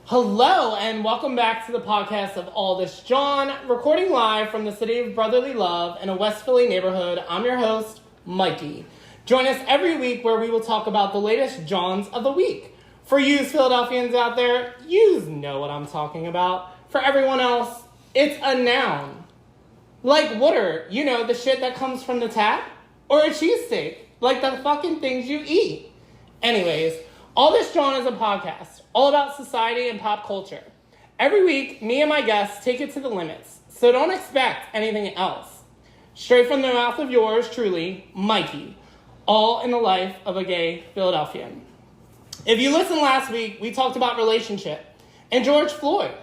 Hello, and welcome back to the podcast of All This JAWN, recording live from the city of brotherly love in a West Philly neighborhood. I'm your host, Mikey. Join us every week where we will talk about the latest JAWNs of the week. For you Philadelphians out there, you know what I'm talking about. For everyone else, it's a noun. Like water, you know, the shit that comes from the tap, or a cheesesteak, like the fucking things you eat. Anyways, All This JAWN is a podcast, all about society and pop culture. Every week, me and my guests take it to the limits, so don't expect anything else. Straight from the mouth of yours truly, Mikey, all in the life of a gay Philadelphian. If you listened last week, we talked about relationship and George Floyd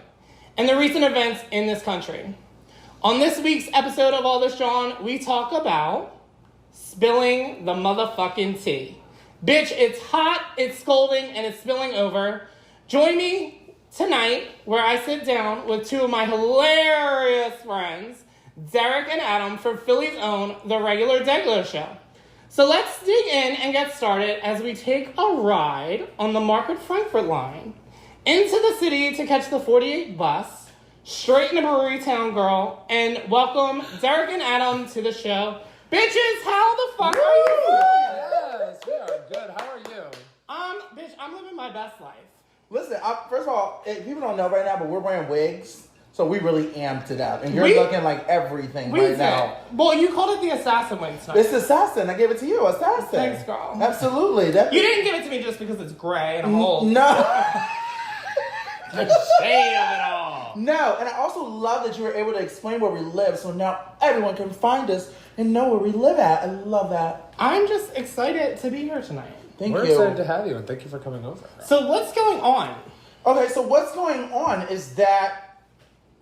and the recent events in this country. On this week's episode of All This JAWN, we talk about spilling the motherfucking tea. Bitch, it's hot, it's scalding, and it's spilling over. Join me tonight where I sit down with two of my hilarious friends, Derek and Adam, from Philly's own The Regular Degular Show. So let's dig in and get started as we take a ride on the Market Frankfurt line into the city to catch the 48 bus, straight into Brewery Town, girl, and welcome Derek and Adam to the show. Bitches, how the fuck are you? Yes, we are good. How are you? Bitch, I'm living my best life. Listen, first of all, people don't know right now, but we're wearing wigs, so we really amped it up. And you're looking like everything right now. Well, you called it the assassin wing tonight. It's assassin. I gave it to you, assassin. Thanks, girl. Absolutely. You didn't give it to me just because it's gray and I'm old. No. The shade of it all. No, and I also love that you were able to explain where we live, so now everyone can find us and know where we live at. I love that. I'm just excited to be here tonight. We're excited to have you, and thank you for coming over. So what's going on? Okay, so what's going on is that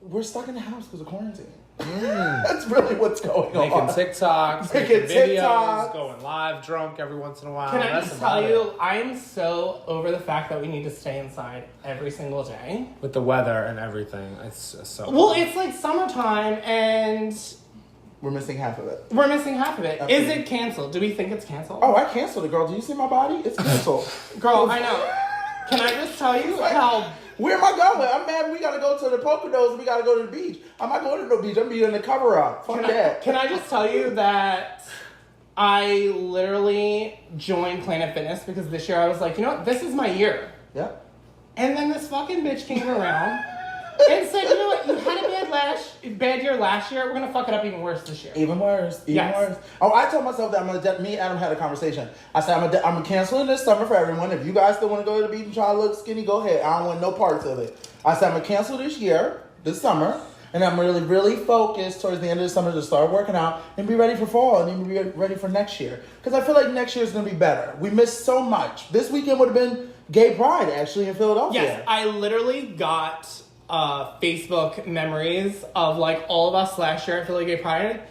we're stuck in the house because of quarantine. That's really what's going on. Making TikToks, making videos, going live drunk every once in a while. Can I just tell you, I'm so over the fact that we need to stay inside every single day. With the weather and everything, it's so Well, it's like summertime and We're missing half of it. we're missing half of it. Absolutely. Is it canceled? Do we think it's canceled? Oh, I canceled it, girl. Do you see my body? It's canceled. Girl, I know. Can I just tell you how... Where am I going? I'm mad we gotta go to the Poconos and we gotta go to the beach. I'm not going to no beach. I'm being in the cover up. Fuck that. Can I just tell you that I literally joined Planet Fitness because this year I was like, you know what? This is my year. Yeah. And then this fucking bitch came around and said, you know what? You had a bad year last year. We're going to fuck it up even worse this year. Even worse. Even Yes. worse. Oh, I told myself that me and Adam had a conversation. I said, I'm canceling this summer for everyone. If you guys still want to go to the beach and try to look skinny, go ahead. I don't want no parts of it. I said, I'm going to cancel this summer. And I'm really, really focused towards the end of the summer to start working out and be ready for fall and be ready for next year. Because I feel like next year is going to be better. We missed so much. This weekend would have been Gay Pride, actually, in Philadelphia. Yes, I literally got Facebook memories of like all of us last year at Philly Gay Pride.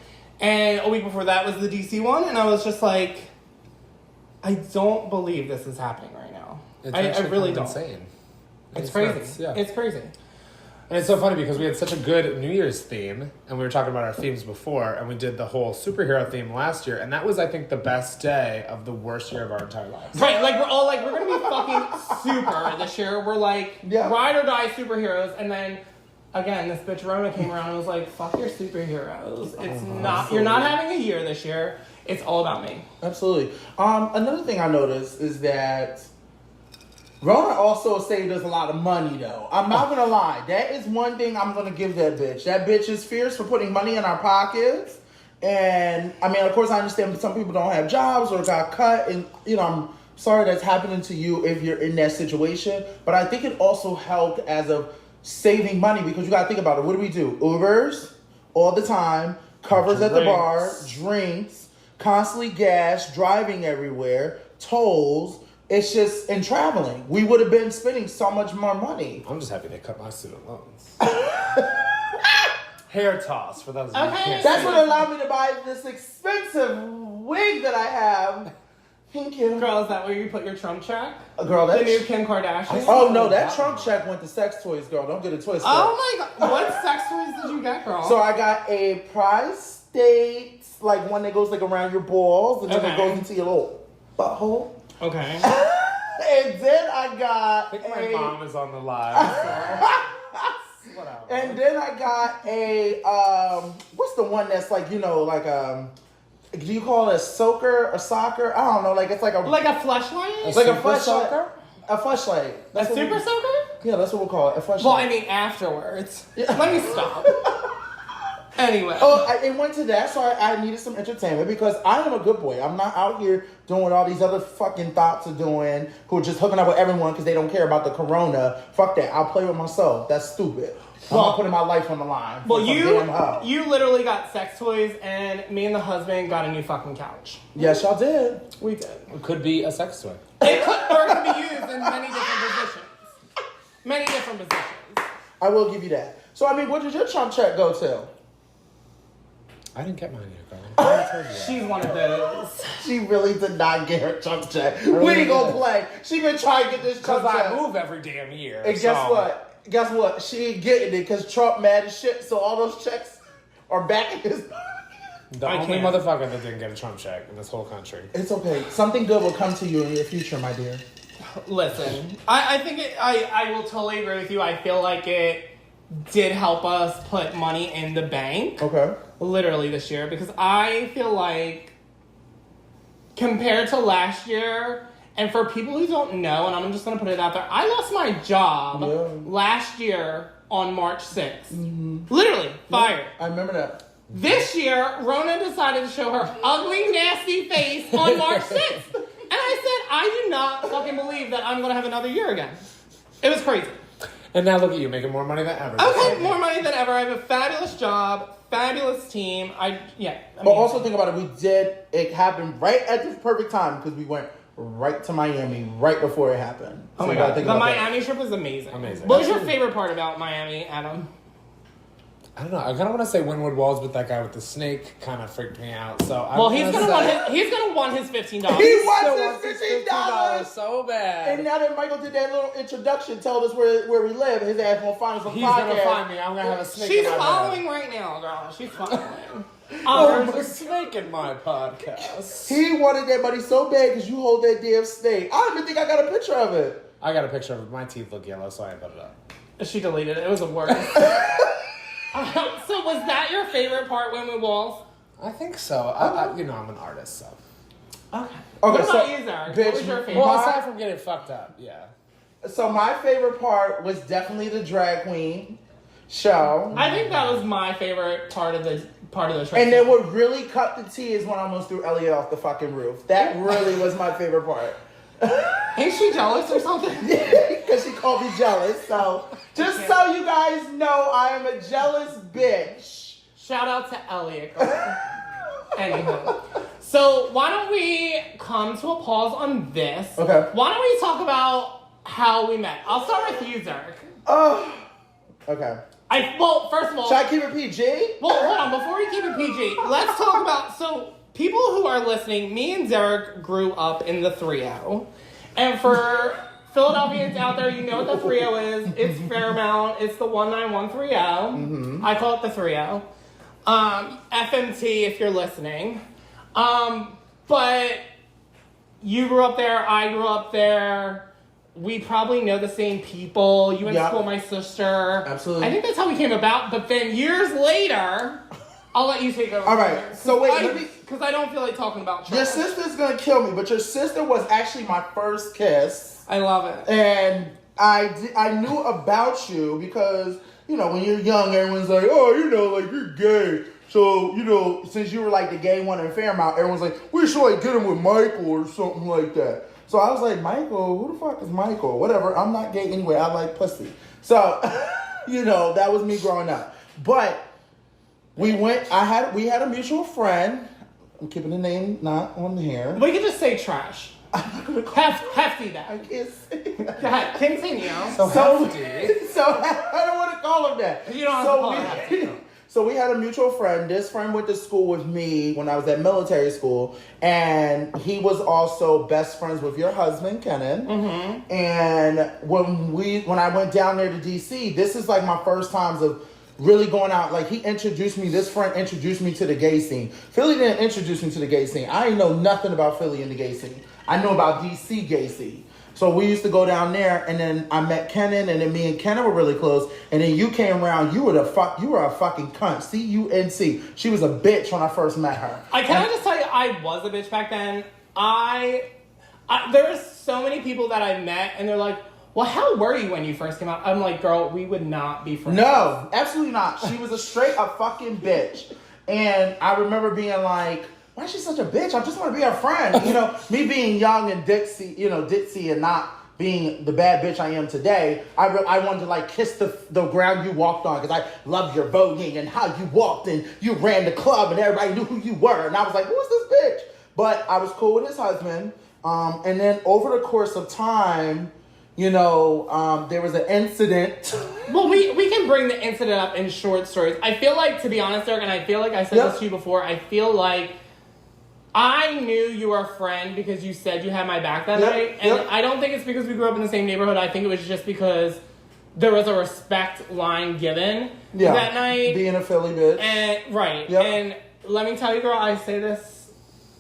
And a week before that was the DC one. And I was just like, I don't believe this is happening right now. I really don't. Insane. It's crazy. Nuts, yeah. It's crazy. And it's so funny because we had such a good New Year's theme, and we were talking about our themes before, and we did the whole superhero theme last year, and that was, I think, the best day of the worst year of our entire lives. Right, like we're all like, we're gonna be fucking super this year. We're like, ride or die superheroes. And then, again, this bitch Rona came around and was like, fuck your superheroes. It's not, you're not having a year this year. It's all about me. Absolutely. Another thing I noticed is that Rona also saved us a lot of money, though. I'm not gonna lie. That is one thing I'm gonna give that bitch. That bitch is fierce for putting money in our pockets. And, I mean, of course, I understand some people don't have jobs or got cut. And, you know, I'm sorry that's happening to you if you're in that situation. But I think it also helped as of saving money because you gotta think about it. What do? Ubers all the time, covers at the bar, drinks, constantly gas, driving everywhere, tolls. It's just, in traveling, we would have been spending so much more money. I'm just happy they cut my student loans. Hair toss for those of you who can't That's see what it. allowed me to buy this expensive wig that I have. Thank you. Girl, is that where you put your Trump check? Girl, The that's... new Kim Kardashian? Oh, no, that Trump check went to sex toys, girl. Don't get it twisted. Oh my god. What sex toys did you get, girl? So I got a prize state, like one that goes like around your balls, and then it goes into your little butthole. Okay. And then I got I think my mom is on the live. Whatever. And then I got a what's the one that's like, do you call it a soaker or soccer? I don't know, like it's like a fleshlight? like a super fleshlight. soaker? A fleshlight. A super soaker? Yeah, that's what we'll call it. A fleshlight. Well, I mean afterwards. Yeah. Let me stop. Anyway. It went to that, so I needed some entertainment because I am a good boy. I'm not out here doing what all these other fucking thoughts are doing who are just hooking up with everyone because they don't care about the corona. Fuck that. I'll play with myself. That's stupid. I'm not putting my life on the line. Well, you literally got sex toys, and me and the husband got a new fucking couch. Yes, y'all did. We did. It could be a sex toy. It could be used in many different positions. Many different positions. I will give you that. So, I mean, what did your chump check go to? I didn't get mine yet, girl. I told you that. She's one of those. She really did not get her chump check. We ain't gonna play. She been trying to get this chump Because check. I move every damn year. And guess what? She ain't getting it because Trump mad as shit. So all those checks are back in his. The only motherfucker that didn't get a Trump check in this whole country. It's okay. Something good will come to you in your future, my dear. Listen, I think I will totally agree with you. I feel like it did help us put money in the bank. Okay. Literally this year, because I feel like compared to last year, and for people who don't know, and I'm just going to put it out there, I lost my job last year on March 6th. Mm-hmm. Literally, fired. I remember that. This year, Rona decided to show her ugly, nasty face on March 6th. And I said, I do not fucking believe that I'm going to have another year again. It was crazy. And now look at you, making more money than ever. Okay, more money than ever. I have a fabulous job, fabulous team. But also think about it. It happened right at the perfect time because we went right to Miami right before it happened. Oh my God. The Miami trip was amazing. Amazing. What was your favorite part about Miami, Adam? I don't know. I kind of want to say Windward Walls, but that guy with the snake kind of freaked me out. So he's gonna want his $15. He wants his $15 so bad. And now that Michael did that little introduction, told us where we live, his ass gonna find us on podcast. He's gonna find me. I'm gonna have a snake. She's in my following bed. right now, girl. She's following. There's a snake in my podcast. He wanted that money so bad because you hold that damn snake. I don't even think I got a picture of it. I got a picture of it. My teeth look yellow, so I put it up. She deleted it. It was the worst. So was that your favorite part, Windward Walls? I think so. I'm an artist, so. Okay. What about you, Zara? What was your favorite? Well, aside from getting fucked up, yeah. So my favorite part was definitely the drag queen show. I think that was my favorite part of the show. And then what really cut the tea is when I almost threw Elliot off the fucking roof. That really was my favorite part. Ain't she jealous or something? Yeah, because she called me jealous. So just so you guys know, I am a jealous bitch. Shout out to Elliot. Anywho. So why don't we come to a pause on this? Okay. Why don't we talk about how we met? I'll start with you, Zerk. Oh. Okay. First of all. Should I keep it PG? Well, hold on. Before we keep it PG, let's talk about, people who are listening, me and Derek grew up in the 3-0. And for Philadelphians out there, you know what the 3-0 is. It's Fairmount. It's the 1913-0. Mm-hmm. I call it the 3-0. FMT if you're listening. But you grew up there. I grew up there. We probably know the same people. You went to school with my sister. Absolutely. I think that's how we came about. But then years later... I'll let you take over. All right. So wait, because I don't feel like talking about Your sister's gonna kill me, but your sister was actually my first kiss. I love it. And I knew about you because, when you're young, everyone's like, oh, you're gay. So, since you were like the gay one in Fairmount, everyone's like, we should like get him with Michael or something like that. So I was like, Michael, who the fuck is Michael? Whatever. I'm not gay anyway. I like pussy. So, that was me growing up. But we had a mutual friend. I'm keeping the name not on here. We can just say trash. I'm not gonna call Hefty that. I can't say that. Go ahead, continue. So I don't want to call him that. You don't have to call him Hefty. So we had a mutual friend. This friend went to school with me when I was at military school, and he was also best friends with your husband, Kenan. Mm-hmm. And when I went down there to DC, this is like my first times of really going out. Like this friend introduced me to the gay scene. Philly didn't introduce me to the gay scene. I didn't know nothing about Philly and the gay scene. I know about DC gay scene. So we used to go down there, and then I met Kenan, and then me and Kenan were really close. And then you came around. You were a fucking cunt. CUNC. She was a bitch when I first met her. I just tell you, I was a bitch back then. There are so many people that I've met, and they're like, well, how were you when you first came out? I'm like, girl, we would not be friends. No, absolutely not. She was a straight up fucking bitch. And I remember being like, why is she such a bitch? I just want to be her friend. You know, me being young and ditzy and not being the bad bitch I am today, I wanted to like kiss the ground you walked on because I loved your voguing and how you walked and you ran the club and everybody knew who you were. And I was like, who is this bitch? But I was cool with his husband. And then over the course of time, there was an incident. Well, we can bring the incident up in short stories. I feel like, to be honest, Eric, and I feel like I said this to you before, I feel like I knew you were a friend because you said you had my back that night. And I don't think it's because we grew up in the same neighborhood. I think it was just because there was a respect line given that night. Being a Philly bitch. And, right. Yep. And let me tell you, girl, I say this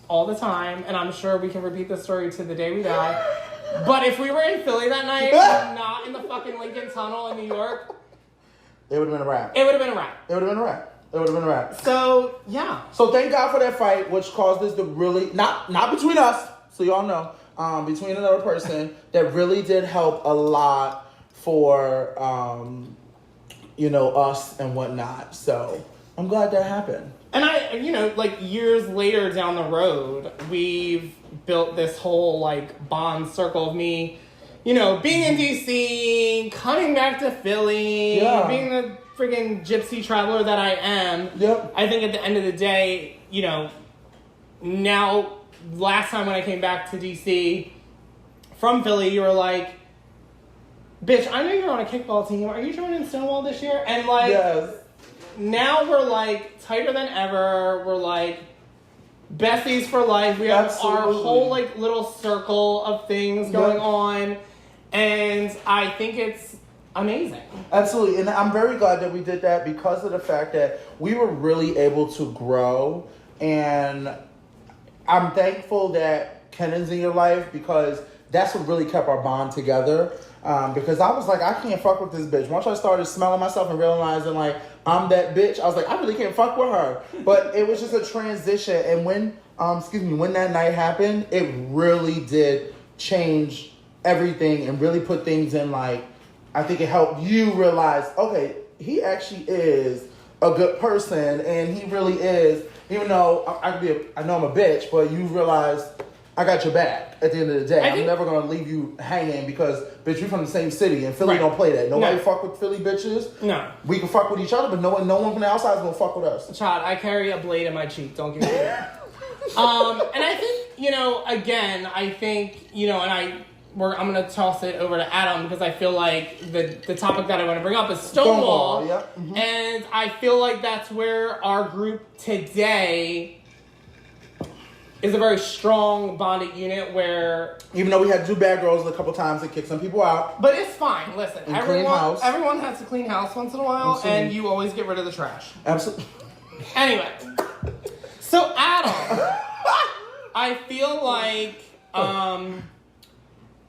all the time, and I'm sure we can repeat this story to the day we die. But if we were in Philly that night, not in the fucking Lincoln Tunnel in New York, it would have been a wrap. It would have been a wrap. It would have been a wrap. It would have been a wrap. So, yeah. So thank God for that fight, which caused us to really, not between us, so y'all know, between another person, that really did help a lot for, us and whatnot. So I'm glad that happened. And years later down the road, we've built this whole, bond circle of me, being in DC, coming back to Philly, being the friggin' gypsy traveler that I am. Yep. I think at the end of the day, now, last time when I came back to DC from Philly, you were like, bitch, I know you're on a kickball team. Are you joining Stonewall this year? And, yes. Now we're, tighter than ever. We're, besties for life. We have our whole, little circle of things going on. And I think it's amazing. Absolutely. And I'm very glad that we did that because of the fact that we were really able to grow. And I'm thankful that Kenan's in your life because that's what really kept our bond together. Because I was like, I can't fuck with this bitch. Once I started smelling myself and realizing, I'm that bitch, I was like, I really can't fuck with her. But it was just a transition. And when that night happened, it really did change everything and really put things in, I think it helped you realize, okay, he actually is a good person. And he really is, even though I know I'm a bitch, but you realize I got your back at the end of the day. I'm never going to leave you hanging because, bitch, we're from the same city and Philly don't play that. Nobody fuck with Philly bitches. No. We can fuck with each other, but no one from the outside is going to fuck with us. Child, I carry a blade in my cheek. Don't get me wrong. And I think, again, I'm going to toss it over to Adam because I feel like the topic that I want to bring up is Stonewall. Yeah. Mm-hmm. And I feel like that's where our group today is a very strong bonded unit where... Even though we had to do bad girls a couple times and kick some people out. But it's fine. Listen, everyone has to clean house once in a while, and you always get rid of the trash. Absolutely. Anyway. So, Adam, I feel like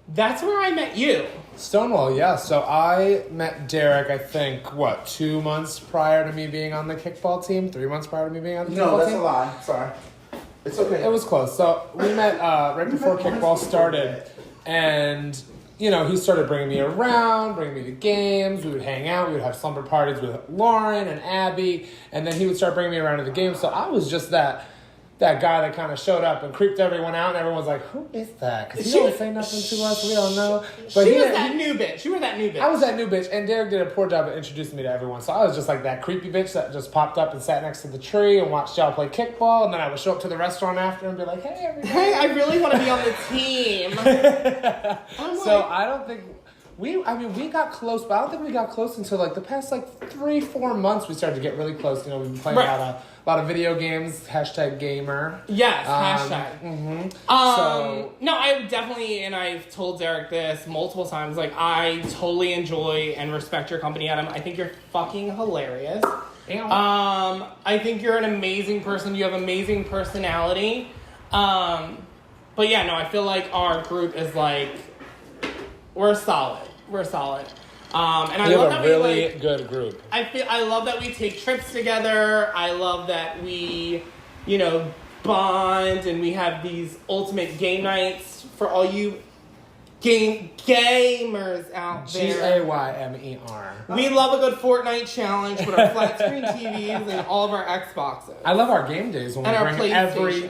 that's where I met you. Stonewall, yeah. So I met Derek, I think, 2 months prior to me being on the kickball team? 3 months prior to me being on the kickball team? No, that's a lie. Sorry. It's okay. It was close. So we met right before kickball started, and he started bringing me around, bringing me to games. We would hang out. We would have slumber parties with Lauren and Abby, and then he would start bringing me around to the games. So I was just that guy that kind of showed up and creeped everyone out, and everyone's like, who is that? Because he don't say nothing to us. We don't know. But she was that new bitch. You were that new bitch. I was that new bitch, and Derek did a poor job of introducing me to everyone. So I was just like that creepy bitch that just popped up and sat next to the tree and watched y'all play kickball, and then I would show up to the restaurant after and be like, hey, everybody. Hey, I really want to be on the team. I don't think... We got close, but I don't think we got close until the past 3-4 months. We started to get really close. We've been playing a lot of video games. #gamer. Yes, hashtag. Mm-hmm. No, I definitely, and I've told Derek this multiple times. I totally enjoy and respect your company, Adam. I think you're fucking hilarious. I think you're an amazing person. You have amazing personality. But yeah, no, I feel like our group is we're solid. We're solid. And I We love have that a really we good group. I love that we take trips together. I love that we, bond and we have these ultimate game nights for all you gamers out there. Gaymer. We love a good Fortnite challenge with our flat screen TVs and all of our Xboxes. I love our game days when And we our bring PlayStations.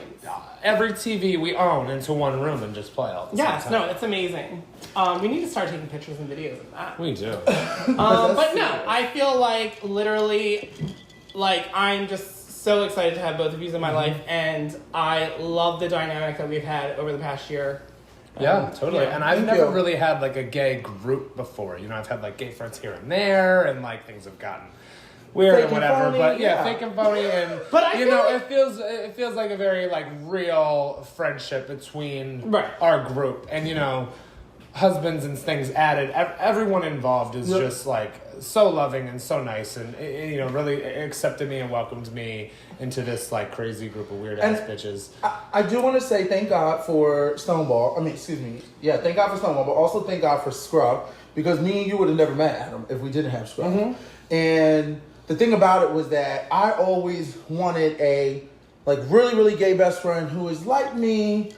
every TV we own into one room and just play all the Yes, same time. no, it's amazing. We need to start taking pictures and videos of that. We do. But no, I feel like literally, I'm just so excited to have both of you in my life, and I love the dynamic that we've had over the past year. Yeah, totally. Yeah. And I've Thank never you. really had like a gay group before. I've had like gay friends here and there, and like things have gotten weird Fake and and whatever. phony, But yeah. fake and phony, and But I feel like- it feels like a very like real friendship between Right. our group, and husbands and things added. Everyone involved is Yep. just like so loving and so nice, and really accepted me and welcomed me into this like crazy group of weird ass And- bitches. I do want to say thank God for Stoneball. Yeah, thank God for Stoneball, but also thank God for Scrub, because me and you would have never met Adam if we didn't have Scrub. Mm-hmm. And the thing about it was that I always wanted a really, really gay best friend who is like me,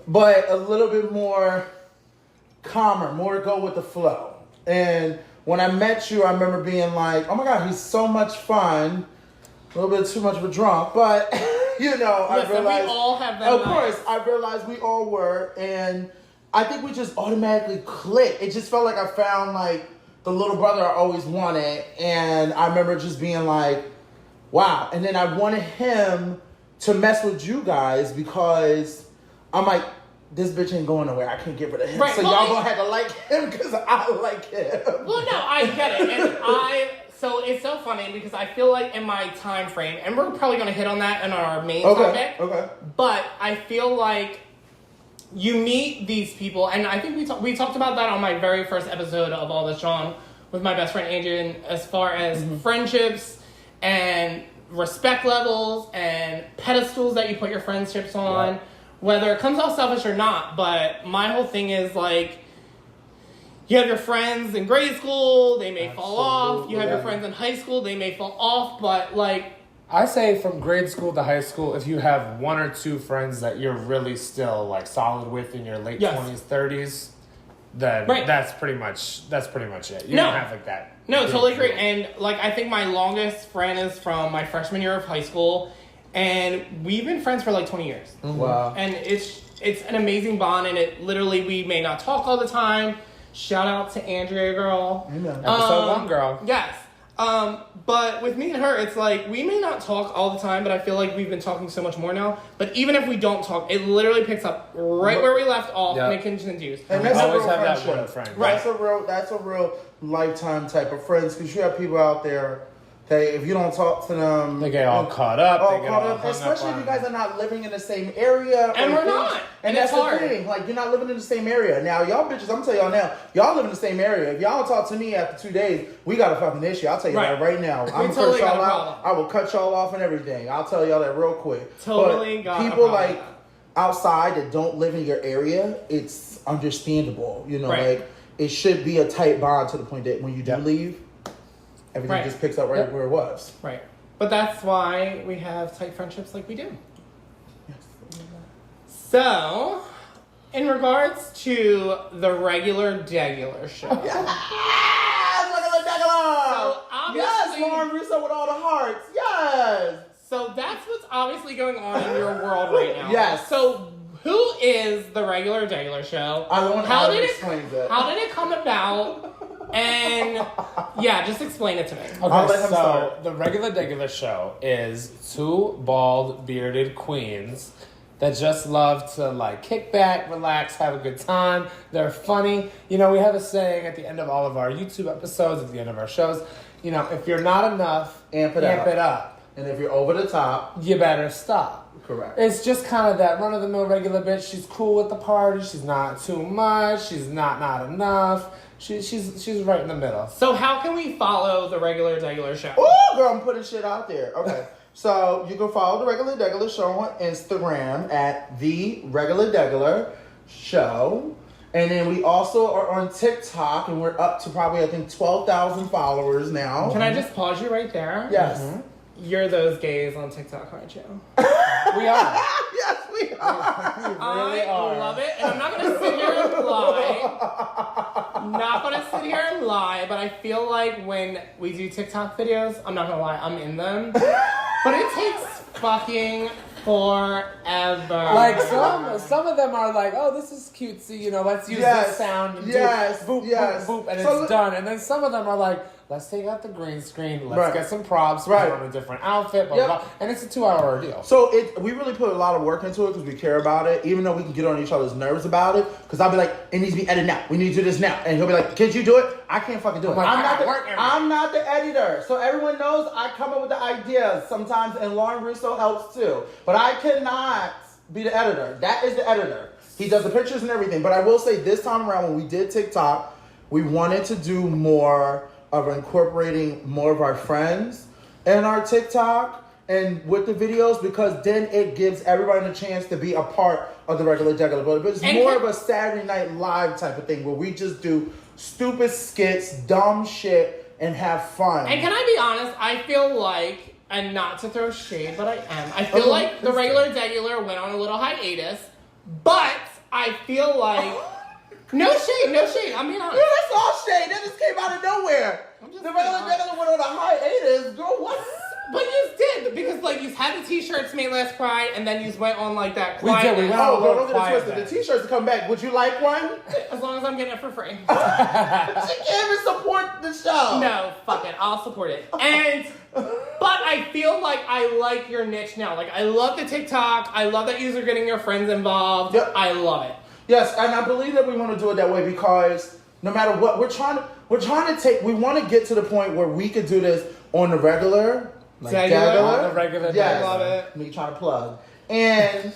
but a little bit more calmer, more go with the flow. And when I met you, I remember being like, oh my God, he's so much fun. A little bit too much of a drunk, but I Listen, realized we all have that. of night. course, I realized we all were, and I think we just automatically clicked. It just felt like I found the little brother I always wanted, and I remember just being like, wow. And then I wanted him to mess with you guys because I'm like, this bitch ain't going nowhere. I can't get rid of him. Right, So well, y'all gonna have to like him because I like him. Well, no, I get it, and so it's so funny because I feel like in my time frame, and we're probably going to hit on that in our main topic. Okay. But I feel like you meet these people, and I think we talked about that on my very first episode of All This JAWN with my best friend Adrian, as far as friendships and respect levels and pedestals that you put your friendships on, whether it comes off selfish or not. But my whole thing is you have your friends in grade school, they may fall off. You have your friends in high school, they may fall off. But I say from grade school to high school, if you have one or two friends that you're really still solid with in your late 20s, 30s, then that's pretty much it. You don't have that. No, big totally agree. group. And I think my longest friend is from my freshman year of high school, and we've been friends for 20 years. Mm-hmm. Wow. And it's an amazing bond, and it literally, we may not talk all the time. Shout out to Andrea, girl. Amen. Episode 1, girl. Yes. But with me and her, it's we may not talk all the time, but I feel like we've been talking so much more now. But even if we don't talk, it literally picks up right where we left off, and it continues. And We that's always a real have that friendship. one friend. Right. That's a real lifetime type of friends, because you have people out there that if you don't talk to them, They get all caught up. all they get caught all up, hung especially up if you on- guys are not living in the same area. And or we're things. not. And And that's it's hard. the thing. You're not living in the same area. Now, y'all bitches, I'm telling y'all now, y'all live in the same area. If y'all don't talk to me after 2 days, we got a fucking issue. I'll tell you that right now. I'm totally gonna cut got y'all a out. I will cut y'all off and everything. I'll tell y'all that real quick. Totally but got a people problem. outside that don't live in your area, it's understandable. Right. It should be a tight bond to the point that when you do leave, everything Right. just picks up right where it was. Right. But that's why we have tight friendships like we do. So, in regards to the Regular Degular Show. Yes, look at the So, Yes, obviously, Lauren Russo with all the hearts. Yes. so that's what's obviously going on in your world right now. Yes. So, who is the Regular Degular Show? I don't know how to explain that. How did it come about? And yeah, just explain it to me. I'll Okay, let him so start. the Regular Degular Show is two bald, bearded queens that just love to kick back, relax, have a good time. They're funny. We have a saying at the end of all of our YouTube episodes, at the end of our shows, if you're not enough, Amp it up. And if you're over the top, you better stop. correct. It's just kind of that run-of-the-mill regular bitch. She's cool with the party. She's not too much. She's not enough. She's right in the middle. So how can we follow the Regular Degular Show? Oh, girl, I'm putting shit out there. Okay. So you can follow the Regular Degular Show on Instagram at the Regular Degular Show. And then we also are on TikTok, and we're up to probably, I think, 12,000 followers now. Can I just pause you right there? Yes. Mm-hmm. You're those gays on TikTok, aren't you? We are. Yes, we are. We really I are. love it, and I'm not gonna sit here and lie. Not gonna sit here and lie, but I feel like when we do TikTok videos, I'm not gonna lie, I'm in them. But it takes fucking forever. Like some of them are like, oh, this is cutesy, you know, let's use this sound and do boop, boop, boop, and it's done. And then some of them are like, let's take out the green screen, let's get some props, put on a different outfit, blah, blah, blah. And it's a 2-hour ordeal. So we really put a lot of work into it because we care about it, even though we can get on each other's nerves about it. Because I'll be like, it needs to be edited now. We need to do this now. And he'll be like, can't you do it? I can't fucking do it. Like, I'm not the editor. So everyone knows I come up with the ideas sometimes, and Lauren Russo helps too. But I cannot be the editor. That is the editor. He does the pictures and everything. But I will say this time around when we did TikTok, we wanted to do more of incorporating more of our friends in our TikTok and with the videos, because then it gives everybody a chance to be a part of the Regular Degular. But it's more of a Saturday Night Live type of thing where we just do stupid skits, dumb shit, and have fun. And can I be honest? I feel like, and not to throw shade, but I am. I feel like the Regular Degular went on a little hiatus, but I feel like no shade. I'm being honest. Yeah, that's all shade. That just came out of nowhere. The Regular Degular went on a hiatus. Girl, what? But you did, because like you had the t-shirts made last Pride, and then you went on like that We did. We went on a girl, little don't get it quiet. twisted. The t-shirts come back. Would you like one? As long as I'm getting it for free. She can't even support the show. No, fuck it. I'll support it. And, but I feel like I like your niche now. Like, I love the TikTok. I love that you're getting your friends involved. Yep. I love it. Yes, and I believe that we want to do it that way because no matter what, we want to get to the point where we could do this on the regular. On the regular Yes. I love it. Me trying to plug. And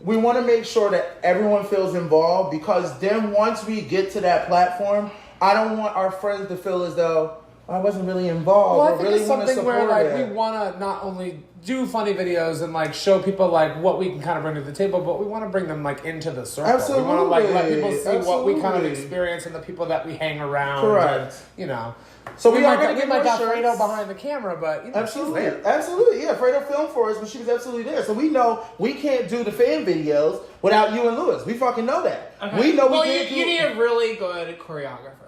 we want to make sure that everyone feels involved, because then once we get to that platform, I don't want our friends to feel as though I wasn't really involved. Well, I or think really it's want to something where support like it. we want to not only do funny videos and like show people like what we can kind of bring to the table, but we want to bring them like into the circle. Absolutely. We want to like let people see what we kind of Absolutely. experience and the people that we hang around. Correct. And, you know. So we we are might going to get more got shirts. Fredo behind the camera, but you know, Absolutely, she's there. absolutely, yeah. Fredo filmed for us, but she was absolutely there. So we know we can't do the fan videos without you and Lewis. We fucking know that. Okay. We know well, we can't you need a really good choreographer.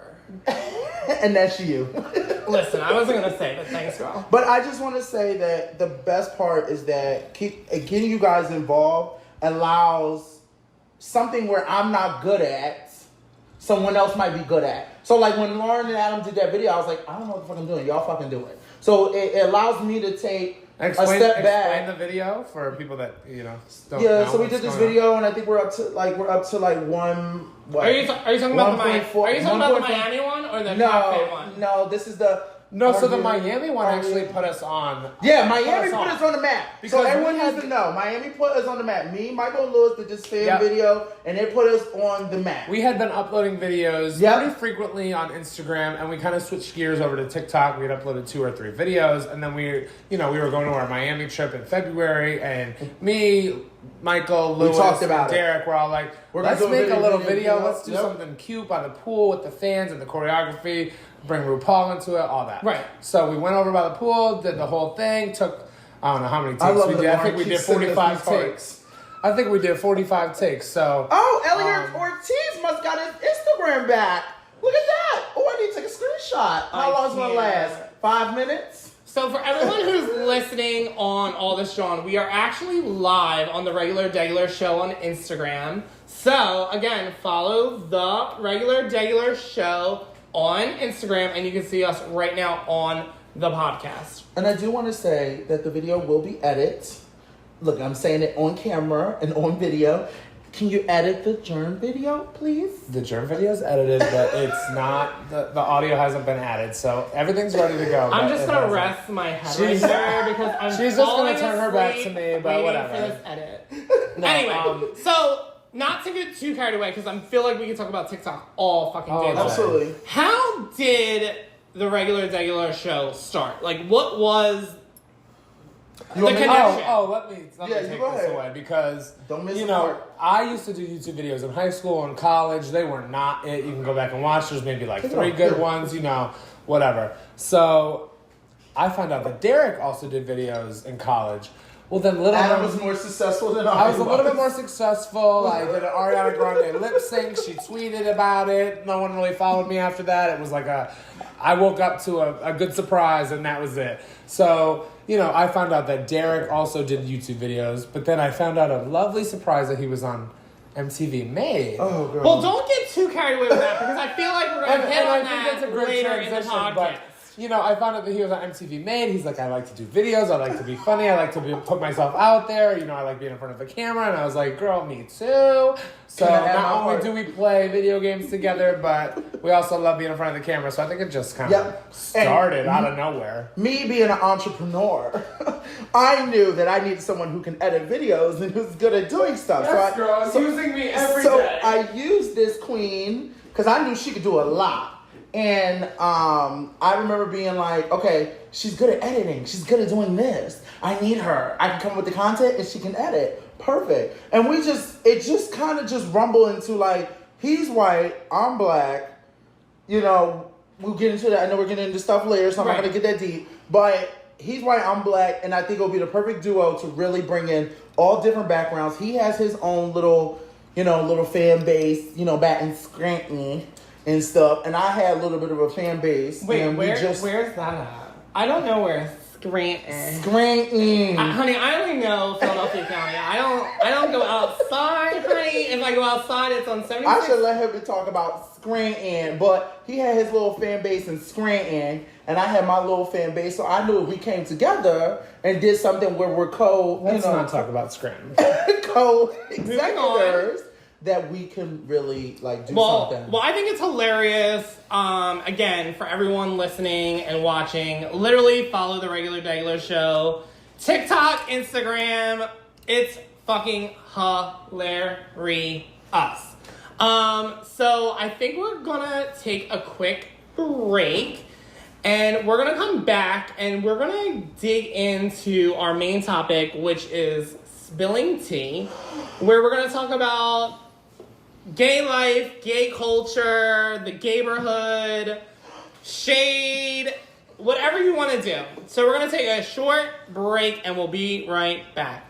and that's you. Listen, I wasn't going to say, but thanks, girl. But I just want to say that the best part is that getting you guys involved allows something where I'm not good at, someone else might be good at. So like when Lauren and Adam did that video, I was like, I don't know what the fuck I'm doing. Y'all fucking do it. So it allows me to take a step back. Explain the video for people that don't know. Yeah, so we did what's this going video, and I think we're up to like one. What? Are you talking about the 1.4 Are you talking about the 1.4 Miami one or the cafe one? No, this is the. No, so the Miami one actually put us on. Yeah, Miami put us on the map. Because so everyone we has had- to know. Miami put us on the map. Me, Michael, and Lewis did this fan Yep. video, and they put us on the map. We had been uploading videos Yep. pretty frequently on Instagram, and we kind of switched gears over to TikTok. We had uploaded 2 or 3 videos, and then we were going to our Miami trip in February, and me, Michael, Lewis, talked about and Derek were all like, We're gonna let's do a make a little video. video. Let's do Yep. something cute by the pool with the fans and the choreography, bring RuPaul into it, all that. Right. So we went over by the pool, did the whole thing, took, I don't know how many I takes love we that did. I Lauren think we did keeps sending us 45 these parts. takes. I think we did 45 takes, so... Oh, Elliot Ortiz must got his Instagram back. Look at that. Oh, I need to take a screenshot. How long is it going to last? 5 minutes? So for everyone who's listening on All This JAWN, we are actually live on the Regular Degular Show on Instagram. So again, follow the Regular Degular Show on Instagram, and you can see us right now on the podcast. And I do want to say that the video will be edited. Look, I'm saying it on camera and on video. Can you edit the JAWN video, please? The JAWN video is edited, but it's not, the audio hasn't been added, so everything's ready to go. I'm but just it gonna hasn't. rest my head She's- right there because I'm she's just gonna falling turn her back asleep to me, but waiting whatever. for this edit. No, Anyway, so not to get too carried away because I feel like we can talk about TikTok all fucking day. Oh, long. Absolutely. How did the Regular Degular Show start? Like, what was You want me to- connection. Let me Yeah, you take go this ahead. away because Don't miss you the know part. I used to do YouTube videos in high school and college. They were not it. You can go back and watch. There's maybe like 3 good ones. Whatever. So I found out that Derek also did videos in college. Well, then Adam was more successful than I was a little bit more successful. I did an Ariana Grande lip sync. She tweeted about it. No one really followed me after that. It was like I woke up to a good surprise, and that was it. So, I found out that Derek also did YouTube videos, but then I found out a lovely surprise that he was on MTV Made. Oh, girl. Well, don't get too carried away with that because I feel like we're going to hit on I think that's that a great later in the transition, podcast. but I found out that he was on MTV Made. He's like, I like to do videos. I like to be funny. I like to put myself out there. I like being in front of the camera. And I was like, girl, me too. So not only do we play video games together, but we also love being in front of the camera. So I think it just kind of started out of nowhere. Me being an entrepreneur, I knew that I needed someone who can edit videos and who's good at doing stuff. Yes, girl. It's using me every day. So I used this queen because I knew she could do a lot. And I remember being like, okay, she's good at editing. She's good at doing this. I need her. I can come up with the content and she can edit. Perfect. And it just kind of just rumbled into like, he's white, I'm black. We'll get into that. I know we're getting into stuff later, so I'm not going to get that deep. But he's white, I'm black, and I think it'll be the perfect duo to really bring in all different backgrounds. He has his own little fan base, back in Scranton and stuff, and I had a little bit of a fan base. Wait, and where's that at? I don't know where Scranton. Honey, I only know Philadelphia County. I don't go outside, honey. If I go outside, it's on 76. I should let him talk about Scranton, but he had his little fan base in Scranton, and I had my little fan base, so I knew if we came together and did something where we're Let's not talk about Scranton. co-executors, that we can really do something. Well, I think it's hilarious. Again, for everyone listening and watching, literally follow the Regular Degular Show. TikTok, Instagram, it's fucking hilarious. So I think we're gonna take a quick break. And we're gonna come back and we're gonna dig into our main topic, which is spilling tea, where we're gonna talk about gay life, gay culture, the gayborhood, shade, whatever you want to do. So we're going to take a short break and we'll be right back.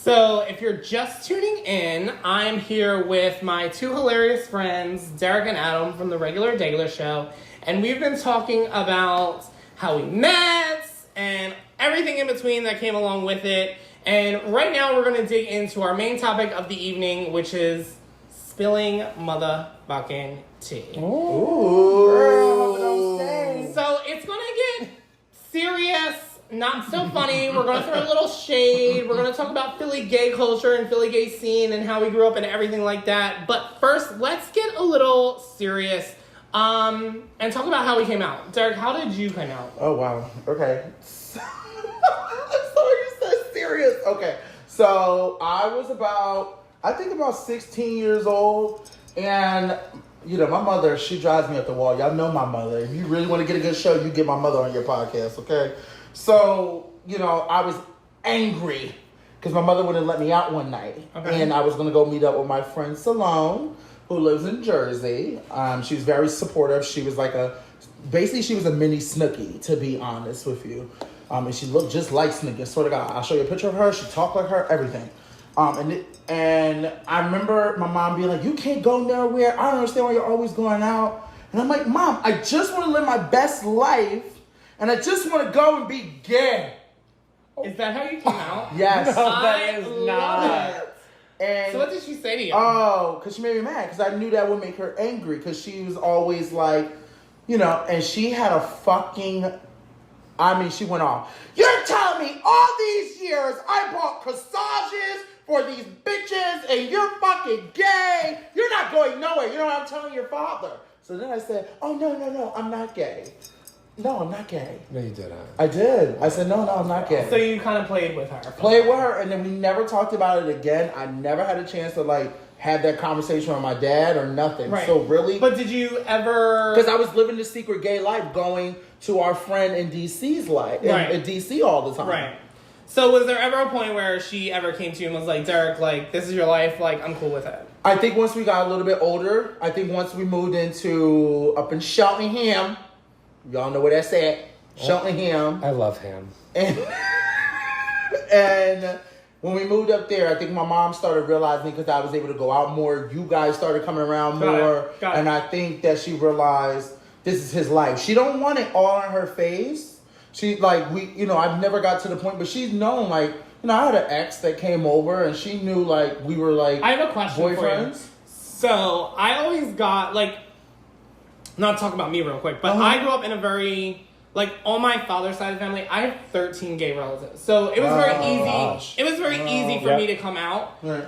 So, if you're just tuning in, I'm here with my 2 hilarious friends, Derek and Adam from the Regular Degular Show, and we've been talking about how we met and everything in between that came along with it. And right now, we're going to dig into our main topic of the evening, which is spilling motherfucking tea. Ooh. Girl, So, it's going to get serious. Not so funny. We're going to throw a little shade. We're going to talk about Philly gay culture and Philly gay scene and how we grew up and everything like that. But first, let's get a little serious and talk about how we came out. Derek, how did you come out? Oh, wow. Okay. Sorry you said serious. Okay. So I was about 16 years old. And, my mother, she drives me up the wall. Y'all know my mother. If you really want to get a good show, you get my mother on your podcast, okay? So, I was angry because my mother wouldn't let me out one night. Okay. And I was going to go meet up with my friend Salone, who lives in Jersey. She was very supportive. She was she was a mini Snooki, to be honest with you. And she looked just like Snooki. I swear to God. I'll show you a picture of her. She talked like her, everything. And I remember my mom being like, you can't go nowhere. I don't understand why you're always going out. And I'm like, Mom, I just want to live my best life. And I just want to go and be gay. Is that how you came out? Yes. No, that is not. It. And so what did she say to you? Oh, because she made me mad. Because I knew that would make her angry. Because she was always like, and she had a fucking... she went off. You're telling me all these years I bought corsages for these bitches and you're fucking gay. You're not going nowhere. You know what I'm telling your father? So then I said, oh, no, I'm not gay. No, I'm not gay. No, you didn't. I did. I said, no, I'm not gay. So you kind of played with her. Played with her, and then we never talked about it again. I never had a chance to, like, have that conversation with my dad or nothing. Right. So really... But did you ever... Because I was living the secret gay life going to our friend in DC's life. In DC all the time. Right. So was there ever a point where she ever came to you and was like, Derek, like, this is your life, like, I'm cool with it? I think once we got a little bit older, I think once we moved into up in Cheltenham, y'all know where that's at, Cheltenham. I love him. And when we moved up there, I think my mom started realizing because I was able to go out more, you guys started coming around more. Got it. And I think that she realized this is his life. She don't want it all on her face. She, like, I've never got to the point, but she's known, like, I had an ex that came over and she knew, like, we were, like, I have a question boyfriends. for you. So, I always got, like, not talk about me real quick, but I grew up in a very, like, on my father's side of the family, I have 13 gay relatives. So, it was very easy. Gosh. It was very easy for me to come out. Right.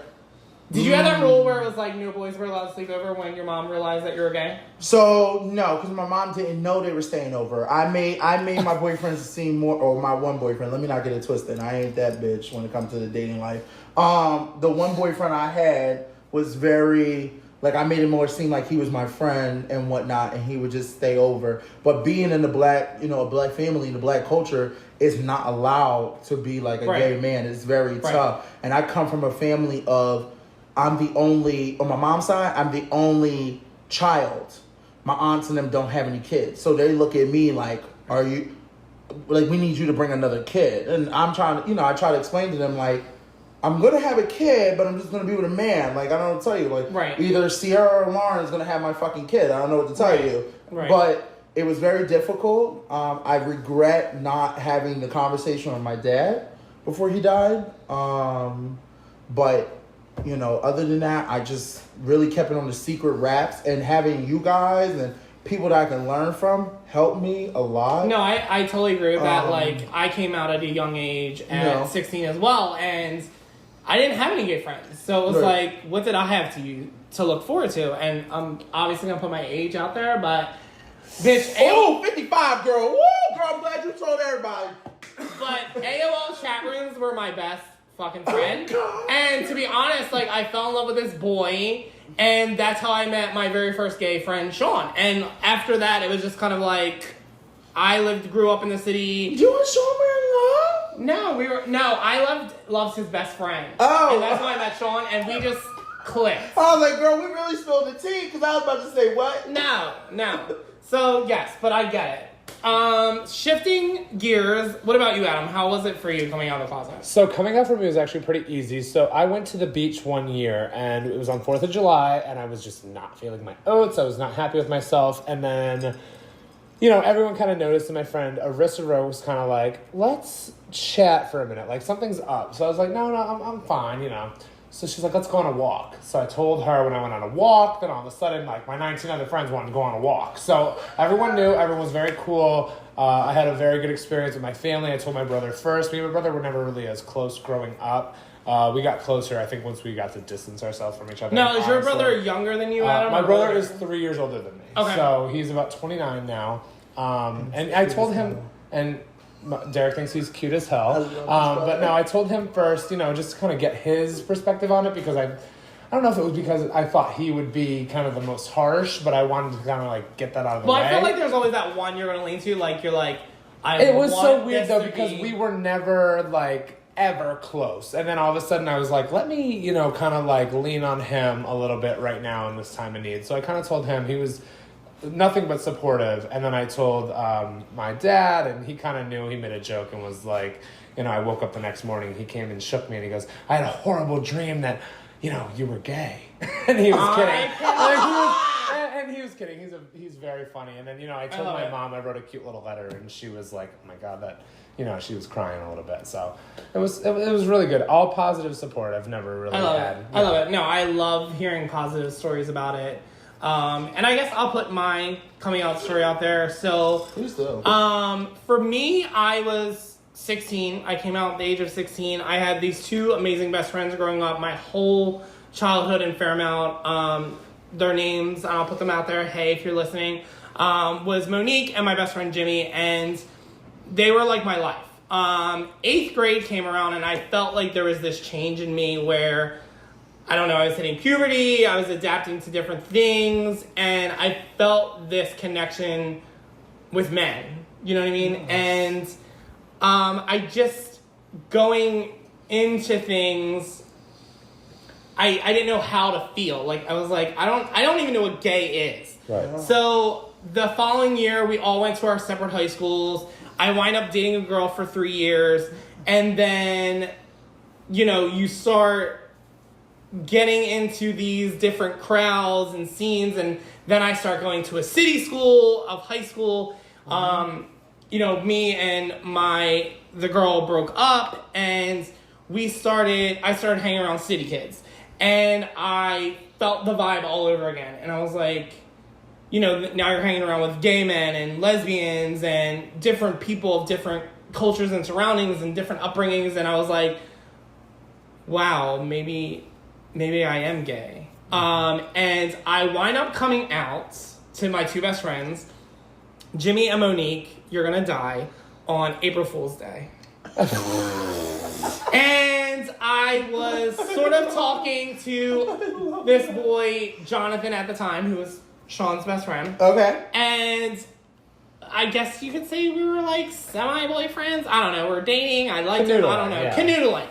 Did you have that rule where it was like no boys were allowed to sleep over when your mom realized that you were gay? So no, because my mom didn't know they were staying over. I made my boyfriends seem more, or my one boyfriend. Let me not get it twisted. I ain't that bitch when it comes to the dating life. The one boyfriend I had was very, like, I made it more seem like he was my friend and whatnot, and he would just stay over. But being in the black, a black family, in the black culture, is not allowed to be like a gay man. It's very tough. And I come from a family of, I'm the only, on my mom's side, I'm the only child. My aunts and them don't have any kids. So they look at me like, are you, like, we need you to bring another kid. And I'm trying to, I try to explain to them, like, I'm going to have a kid, but I'm just going to be with a man. Like, I don't know what to tell you. Like, either Sierra or Lauren is going to have my fucking kid. I don't know what to tell you. Right. But it was very difficult. I regret not having the conversation with my dad before he died. But... other than that, I just really kept it on the secret wraps, and having you guys and people that I can learn from helped me a lot. No, I totally agree with that. Like, I came out at a young age at 16 as well, and I didn't have any gay friends. So it was like, what did I have to look forward to? And I'm obviously going to put my age out there, but bitch. 55, girl. Woo, girl, I'm glad you told everybody. But AOL chat rooms were my best fucking friend. And to be honest, like, I fell in love with this boy, and that's how I met my very first gay friend, Sean. And after that, it was just kind of like, grew up in the city. You and Sean were in love? I loved his best friend. Oh. And that's how I met Sean, and we just clicked. I was like, girl, we really spilled the tea, because I was about to say, what? No. So, yes, but I get it. Shifting gears, what about you, Adam? How was it for you coming out of the closet? So coming out for me was actually pretty easy. So I went to the beach one year, and it was on 4th of July, and I was just not feeling my oats. I was not happy with myself. And then, everyone kind of noticed, and my friend Arissa Rowe was kind of like, let's chat for a minute. Like, something's up. So I was like, no, I'm fine, So she's like, let's go on a walk. So I told her when I went on a walk, then all of a sudden, like, my 19 other friends wanted to go on a walk. So everyone knew, everyone was very cool. I had a very good experience with my family. I told my brother first. Me and my brother were never really as close growing up. We got closer, I think, once we got to distance ourselves from each other. Now, is your brother younger than you, Adam? My brother is 3 years older than me. Okay. So he's about 29 now. And I told him, and Derek thinks he's cute as hell. But no, I told him first, just to kind of get his perspective on it, because I don't know if it was because I thought he would be kind of the most harsh, but I wanted to kind of like get that out of the way. Well, I feel like there's always that one you're going to lean to, like, you're like, it was so weird though, because we were never like ever close. And then all of a sudden I was like, let me, kind of like lean on him a little bit right now in this time of need. So I kind of told him, he was nothing but supportive. And then I told my dad, and he kind of knew. He made a joke and was like, I woke up the next morning, he came and shook me, and he goes, I had a horrible dream that, you were gay. And he was kidding. And he was kidding. He's very funny. And then, I told my mom, I wrote a cute little letter, and she was like, oh my God, that, she was crying a little bit. So it was really good. All positive support. I've never really had. I love it. No, I love hearing positive stories about it. And I guess I'll put my coming out story out there. So, Who's the? for me, I was 16. I came out at the age of 16. I had these two amazing best friends growing up my whole childhood in Fairmount. Their names, I'll put them out there. Hey, if you're listening, was Monique and my best friend Jimmy, and they were like my life. 8th grade came around, and I felt like there was this change in me where, I don't know, I was hitting puberty, I was adapting to different things, and I felt this connection with men. You know what I mean? Yes. And I just, going into things, I didn't know how to feel. Like, I was like, I don't even know what gay is. Right. So the following year, we all went to our separate high schools. I wind up dating a girl for 3 years, and then, you know, you start getting into these different crowds and scenes, and then I start going to a city school of high school. You know, me and the girl broke up, and I started hanging around city kids, and I felt the vibe all over again, and I was like, you know, now you're hanging around with gay men and lesbians and different people of different cultures and surroundings and different upbringings. And I was like, wow, maybe I am gay. And I wind up coming out to my two best friends, Jimmy and Monique, you're going to die, on April Fool's Day. And I was sort of talking to this boy, Jonathan, at the time, who was Sean's best friend. Okay. And I guess you could say we were like semi-boyfriends. I don't know. We're dating. I liked him. I don't know. Yeah. Canoodling.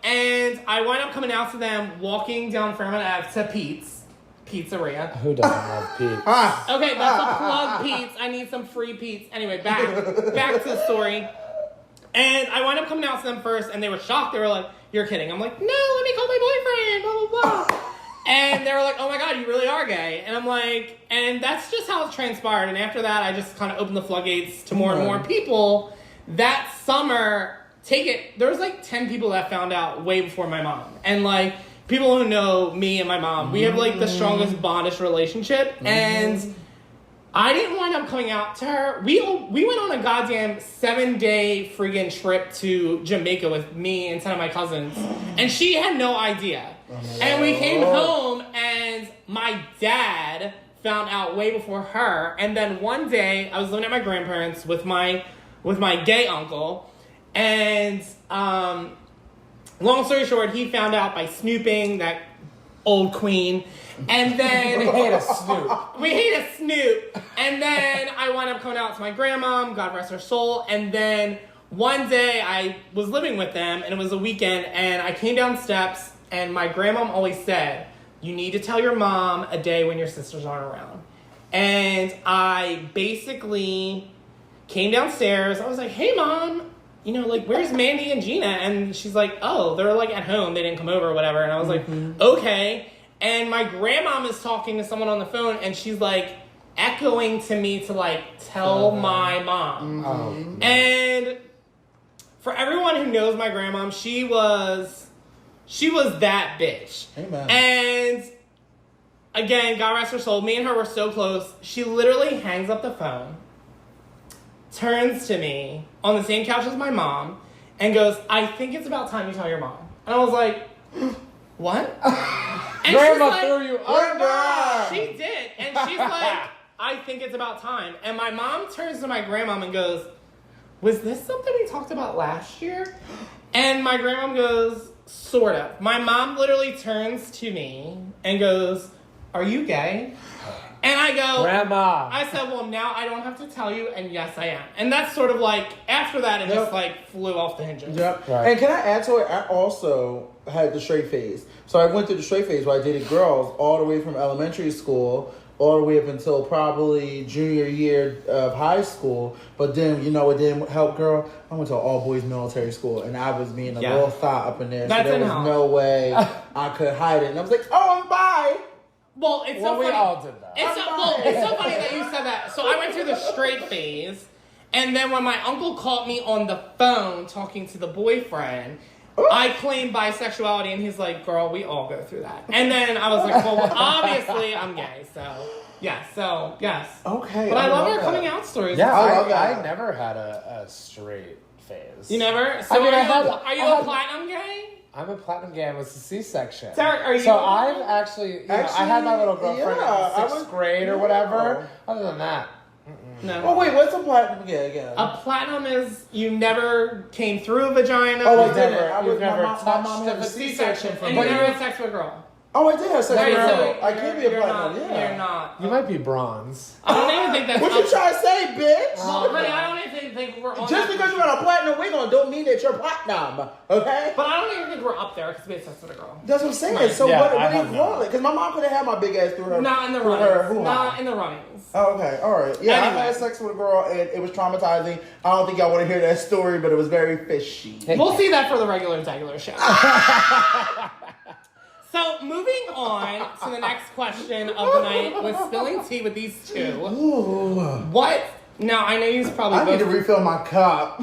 And I wind up coming out to them, walking down Fairmount Ave to Pete's Pizzeria. Who doesn't love Pete's? Okay, that's a plug, Pete's. I need some free Pete's. Anyway, back to the story. And I wind up coming out to them first, and they were shocked. They were like, "You're kidding." I'm like, "No, let me call my boyfriend, blah, blah, blah." And they were like, "Oh my God, you really are gay." And I'm like, and that's just how it transpired. And after that, I just kind of opened the floodgates to more and more people. That summer, there was like 10 people that found out way before my mom. And like, people who know me and my mom, we have like the strongest bondish relationship. And I didn't wind up coming out to her. We went on a goddamn 7-day friggin' trip to Jamaica with me and 10 of my cousins. And she had no idea. And we came home, and my dad found out way before her. And then one day, I was living at my grandparents with my gay uncle. And long story short, he found out by snooping, that old queen. And then we hate a snoop. And then I wound up coming out to my grandmom, God rest her soul. And then one day I was living with them, and it was a weekend, and I came down steps, and my grandmom always said, "You need to tell your mom a day when your sisters aren't around." And I basically came downstairs. I was like, "Hey, Mom, you know, like, where's Mandy and Gina?" And she's like, "Oh, they're like at home. They didn't come over or whatever." And I was like, "Okay." And my grandmom is talking to someone on the phone, and she's like echoing to me to like tell my mom. And for everyone who knows my grandmom, she was that bitch. Amen. And again, God rest her soul, me and her were so close. She literally hangs up the phone, turns to me on the same couch as my mom, and goes, "I think it's about time you tell your mom." And I was like, "What?" And Grandma like, threw you under. She did. And she's like, "I think it's about time." And my mom turns to my grandmom and goes, "Was this something we talked about last year?" And my grandmom goes, "Sort of." My mom literally turns to me and goes, "Are you gay?" And I go, "Grandma." I said, "Well, now I don't have to tell you, and yes, I am." And that's sort of like, after that, it just like flew off the hinges. Yep. Right. And can I add to it? I also had the straight phase. So I went through the straight phase where I dated girls all the way from elementary school all the way up until probably junior year of high school. But then, you know, it didn't help, girl. I went to an all-boys military school, and I was being a little thought up in there. That so there was no way I could hide it. And I was like, "Oh, I'm bi." Well, it's so funny. We all did that. It's so funny that you said that. So I went through the straight phase, and then when my uncle called me on the phone talking to the boyfriend, I claim bisexuality, and he's like, girl, we all go through that. And then I was like, well, obviously I'm gay, so yes. Okay. But I love your coming out stories. Yeah, I I never had a straight phase. You never? So are you a platinum gay? I'm a platinum gay. It was a C-section. Derek, are you? So I've actually, I had my little girlfriend in sixth grade or whatever. Other than that, no. Oh wait, what's a platinum gay again? A platinum is you never came through a vagina. Oh, I you've didn't. never my touched mom had a a C-section from and me. you never had sex with a girl. Oh, I did have sex with a Right, so girl. I can't be a you're platinum. not, Yeah. You're not. You might be bronze. I don't even think that's. What you trying to say, bitch? Well, honey, I don't even think we're on. Just because you got a platinum wig on don't mean that you're platinum, okay? But I don't even think we're up there because we had sex with a girl. That's what I'm saying. Right. So Yeah, what I do you have call not. it? Because my mom could have had my big ass through her. Not in the through runnings. her hoo-ha. Not in the runnings. Oh, okay, all right. Yeah, Anyway. I had sex with a girl and it was traumatizing. I don't think y'all want to hear that story, but it was very fishy. We'll see that for the regular Degular Show. So, moving on to the next question of the night with spilling tea with these two. Ooh. What? Now, I know you probably I need to both. refill my cup.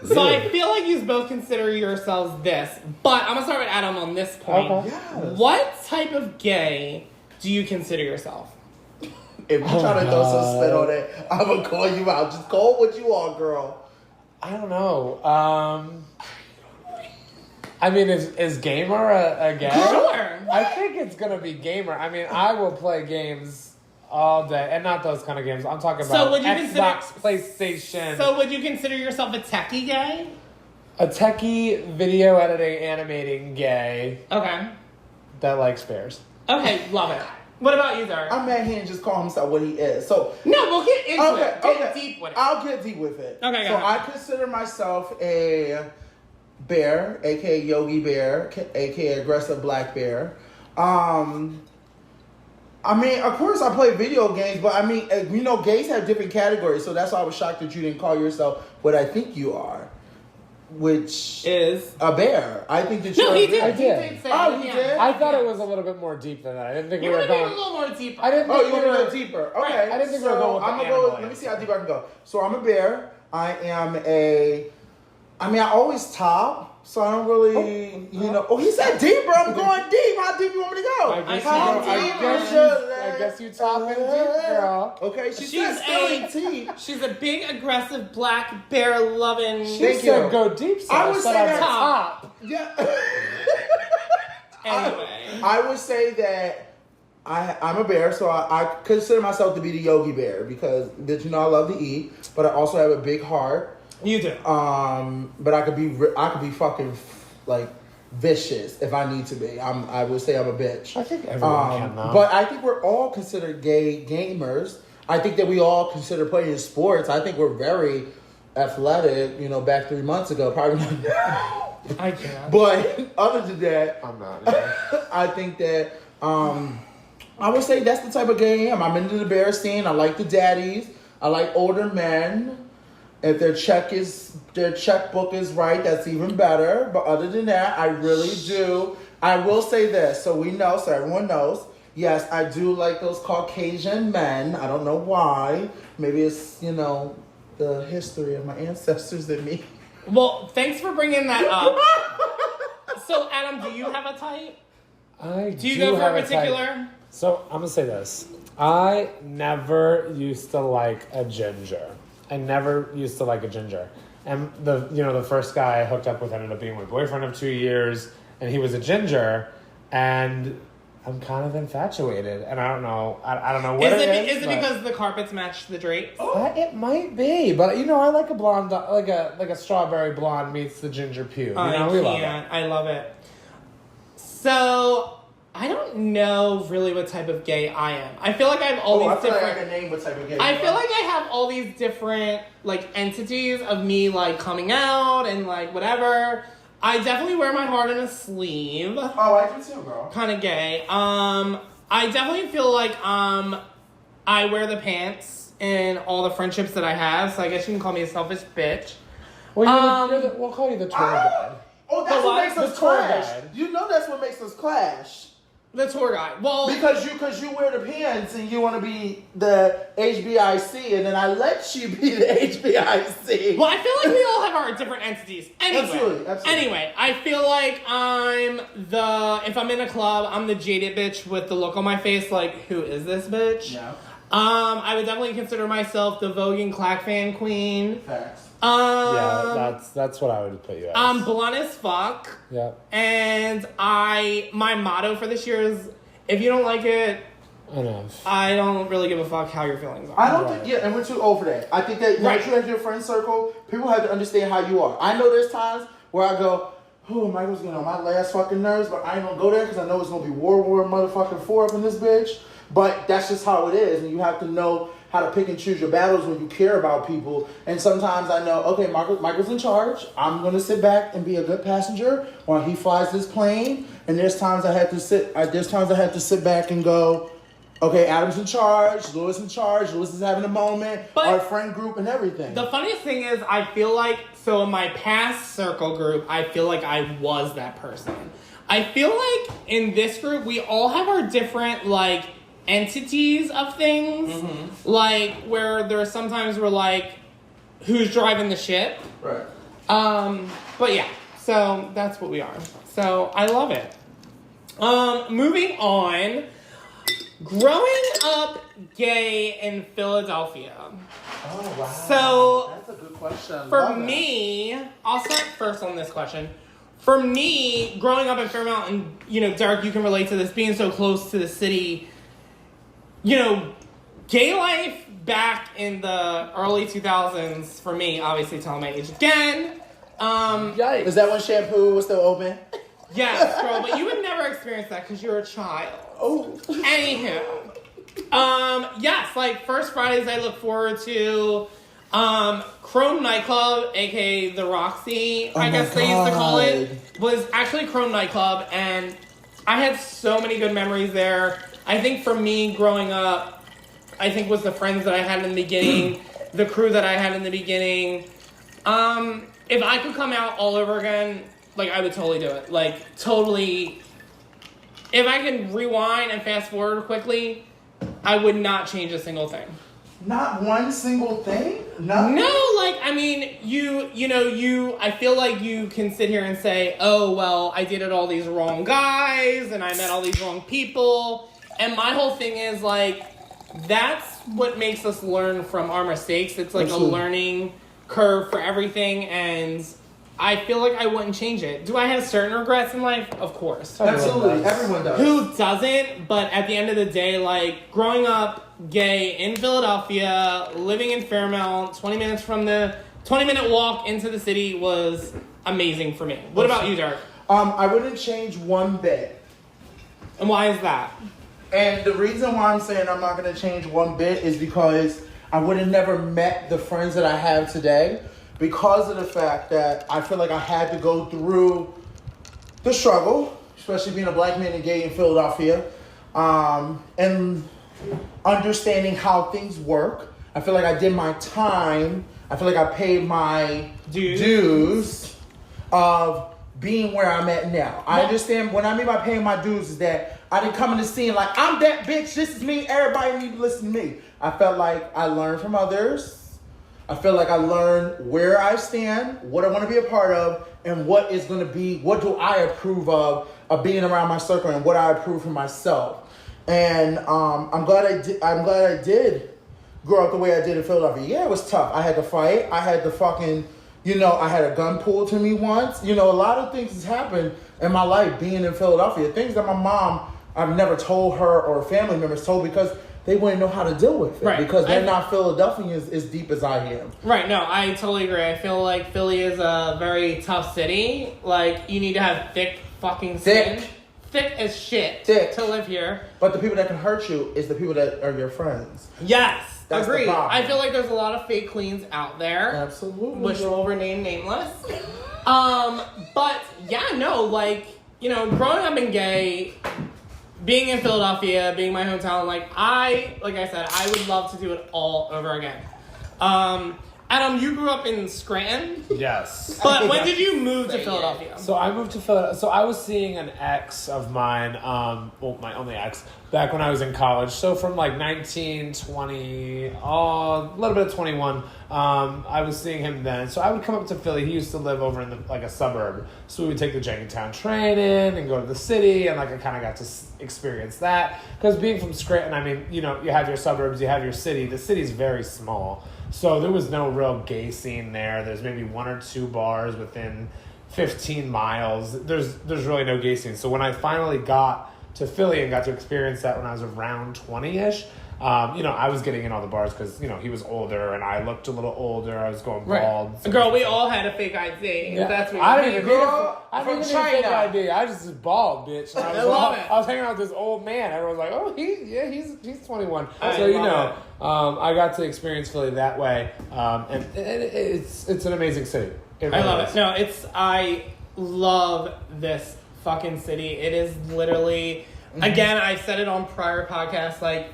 So, I feel like you both consider yourselves this, but I'm gonna start with Adam on this point. Okay. Yes. What type of gay do you consider yourself? If you try to throw some spit on it, I'm gonna call you out. Just call what you are, girl. I don't know. I mean, is gamer a gay? Sure. I think it's gonna be gamer. I mean, I will play games all day, and not those kind of games. I'm talking So about would you Xbox, PlayStation. So, would you consider yourself a techie gay? A techie video editing, animating gay Okay. that likes bears. Okay, love it. What about you, Derek? I'm mad he didn't just call himself what he is. So No, we'll get into okay, it. Get deep with it. I'll get deep with it. Okay, so go ahead. I consider myself a bear, aka Yogi Bear, aka aggressive black bear. I mean, of course, I play video games, but I mean, you know, gays have different categories, so that's why I was shocked that you didn't call yourself what I think you are, which Is a bear. I think that you're no, a he bear. did. He did. did say Oh, it, he yeah. did? I thought it was a little bit more deep than that. I didn't think You we want were to be a going. little more deeper. I didn't. Oh, think you we want to were go deeper? Okay. I didn't think we were going with the I'm gonna animal go. Let me answer. see how deep I can go. So I'm a bear. I always top, so I don't really, you know. Oh, he said deeper. I'm going deep. How deep you want me to go? I guess you top in deep, girl. Okay, she She's said spilling tea. She's a big, aggressive, black, bear-loving. She Thank said you. go deep, so I I would said say I'm that- top. Yeah. Anyway. I would say that I'm a bear, so I consider myself to be the Yogi Bear because, bitch, you know I love to eat, but I also have a big heart. You do. But I could be fucking like vicious if I need to be. I would say I'm a bitch. I think everyone can now. But I think we're all considered gay gamers. I think that we all consider playing sports. I think we're very athletic. You know, back 3 months ago, probably not now. I can't. But other than that, I'm not. Yeah. I think that I would say that's the type of gay I am. I'm into the bear scene. I like the daddies. I like older men. If their checkbook is right, that's even better. But other than that, I really do. I will say this, so everyone knows. Yes, I do like those Caucasian men. I don't know why. Maybe it's, you know, the history of my ancestors and me. Well, thanks for bringing that up. So, Adam, do you have a type? Do you go for a particular? So I'm gonna say this. I never used to like a ginger. And the first guy I hooked up with ended up being my boyfriend of 2 years, and he was a ginger, and I'm kind of infatuated, and I don't know. I don't know what it is. Is it because the carpets match the drapes? It might be, but you know, I like a blonde, like a strawberry blonde meets the ginger pew. We love it. I love it. So I don't know really what type of gay I am. I feel like I have all these different. I can name what type of gay. I feel like I have all these different like entities of me like coming out and like whatever. I definitely wear my heart in a sleeve. Oh, I do too, girl. Kind of gay. I definitely feel like I wear the pants in all the friendships that I have. So I guess you can call me a selfish bitch. Well, we'll call you the tour guide. Oh, that's The what what? makes The us tour clash. guide. You know that's what makes us clash. The tour guide. Well, because you wear the pants and you want to be the HBIC, and then I let you be the HBIC. Well, I feel like we all have our different entities. Anyway, Absolutely. Anyway, I feel like if I'm in a club, I'm the jaded bitch with the look on my face, like, who is this bitch? Yeah. I would definitely consider myself the Vogue and Clack fan queen. Facts. Yeah, that's what I would put you as. I'm blunt as fuck. Yeah. And my motto for this year is, if you don't like it, Enough. I don't really give a fuck how your feelings are. I don't think, and we're too old for that. I think that once you have your friend circle, people have to understand how you are. I know there's times where I go, oh, Michael's getting on my last fucking nerves, but I ain't gonna go there because I know it's gonna be World War motherfucking 4 up in this bitch. But that's just how it is, and you have to know how to pick and choose your battles when you care about people. And sometimes I know, okay, Michael's in charge. I'm gonna sit back and be a good passenger while he flies this plane. And there's times I had to sit back and go, okay, Adam's in charge, Lewis in charge, Lewis is having a moment, But our friend group and everything. The funniest thing is, I feel like, so in my past circle group, I feel like I was that person. I feel like in this group, we all have our different, like, entities of things. Mm-hmm. Like, where there are sometimes we're like, who's driving the ship? Right. But yeah, so that's what we are. So I love it. Moving on. Growing up gay in Philadelphia. Oh, wow. So, that's a good question. For me, I'll start first on this question. For me, growing up in Fairmount, and, you know, Derek, you can relate to this, being so close to the city, you know, gay life back in the early 2000s, for me, obviously telling my age again. Yikes. Is that when shampoo was still open? Yes, girl, but you would never experience that because you're a child. Oh. Anywho. Yes, like, first Fridays I look forward to Chrome Nightclub, aka the Roxy, I guess they used to call it, was actually Chrome Nightclub, and I had so many good memories there. I think for me, growing up, I think was the friends that I had in the beginning, the crew that I had in the beginning. If I could come out all over again, like, I would totally do it. Like, totally. If I can rewind and fast forward quickly, I would not change a single thing. Not one single thing? Nothing? No, like, I mean, I feel like you can sit here and say, oh, well, I dated all these wrong guys, and I met all these wrong people. And my whole thing is, like, that's what makes us learn from our mistakes. It's like Absolutely. A learning curve for everything, and I feel like I wouldn't change it. Do I have certain regrets in life? Of course. Absolutely. Everyone does. Who doesn't? But at the end of the day, like, growing up gay in Philadelphia, living in Fairmount, 20-minute walk into the city was amazing for me. What about you, Derek? I wouldn't change one bit. And why is that? And the reason why I'm saying I'm not going to change one bit is because I would have never met the friends that I have today, because of the fact that I feel like I had to go through the struggle, especially being a black man and gay in Philadelphia, and understanding how things work. I feel like I did my time. I feel like I paid my dues of being where I'm at now. I understand, when I mean by paying my dues, is that I didn't come in the scene like, I'm that bitch, this is me, everybody need to listen to me. I felt like I learned from others. I feel like I learned where I stand, what I want to be a part of, and what is going to be, what do I approve of being around my circle, and what I approve for myself. And I'm glad I did grow up the way I did in Philadelphia. Yeah, it was tough. I had to fight. I had to fucking, I had a gun pulled to me once. A lot of things has happened in my life being in Philadelphia. Things that my mom, I've never told her or family members told, because they wouldn't know how to deal with it. Right. Because they're not Philadelphians as deep as I am. Right. No, I totally agree. I feel like Philly is a very tough city. Like, you need to have thick fucking skin. Thick as shit to live here. But the people that can hurt you is the people that are your friends. Yes. Agreed. I feel like there's a lot of fake queens out there. Absolutely. Which will remain nameless. But yeah, no, like, growing up in gay, being in Philadelphia, being my hometown, like I said, I would love to do it all over again. Adam, you grew up in Scranton, Yes. but when did you move to Philadelphia? So I moved to Philadelphia. So I was seeing an ex of mine, well, my only ex, back when I was in college. So from like 19, 20, a little bit of 21, I was seeing him then. So I would come up to Philly. He used to live over in like a suburb. So we would take the Jenkintown train in and go to the city, and like I kind of got to experience that. Because being from Scranton, I mean, you know, you have your suburbs, you have your city. The city's very small. So there was no real gay scene there. There's maybe 1 or 2 bars within 15 miles. There's really no gay scene. So when I finally got to Philly and got to experience that when I was around 20-ish, you know, I was getting in all the bars because, you know, he was older and I looked a little older. I was going bald. Right. Girl, we all had a fake ID. Yeah. That's what I you didn't mean. even From need a fake China. ID. I was just bald, bitch. And I love it. I was hanging out with this old man. Everyone's like, "Oh, he's 21." I So you love know, I got to experience Philly that way, and it's an amazing city. It I really love is. it. No, I love this fucking city. It is literally, again, I've said it on prior podcasts, like,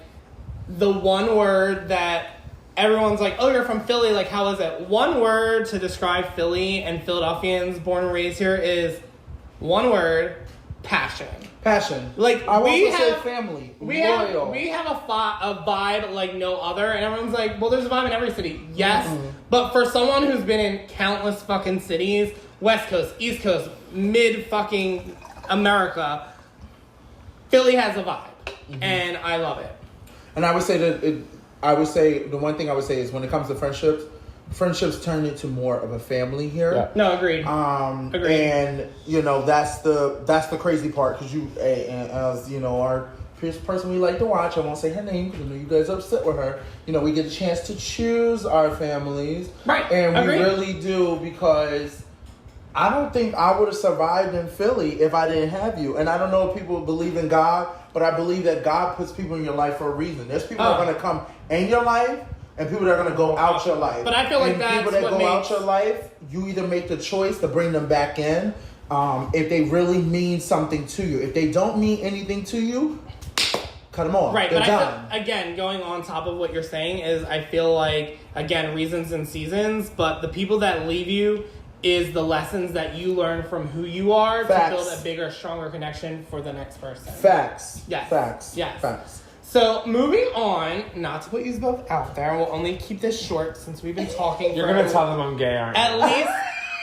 the one word that everyone's like, oh, you're from Philly, like, how is it? One word to describe Philly and Philadelphians born and raised here is one word: passion. Passion. Like, I we also say have family. we Loyal. have a vibe like no other, and everyone's like, well, there's a vibe in every city. Yes, but for someone who's been in countless fucking cities, West Coast, East Coast, mid fucking America, Philly has a vibe, and I love it. And I would say the one thing I would say is when it comes to friendships turn into more of a family here. Yeah. No, agreed. Agreed. And you know that's the crazy part because you, and as you know, our person we like to watch. I won't say her name because I know you guys are upset with her. You know, we get a chance to choose our families, Right. And Agreed. we really do because I don't think I would have survived in Philly if I didn't have you. And I don't know if people believe in God, but I believe that God puts people in your life for a reason. There's people that are going to come in your life and people that are going to go out your life. But I feel like and that's people that what go out makes... your life, you either make the choice to bring them back in if they really mean something to you. If they don't mean anything to you, cut them off. Right, They're but done. again, going on top of what you're saying is I feel like, again, reasons and seasons, but the people that leave you is the lessons that you learn from who you are Facts. to build a bigger, stronger connection for the next person. Facts. Yes. Facts. Yes. Facts. So, moving on, not to put you both out there, we'll only keep this short since we've been talking You're for gonna tell them I'm gay, aren't you? at least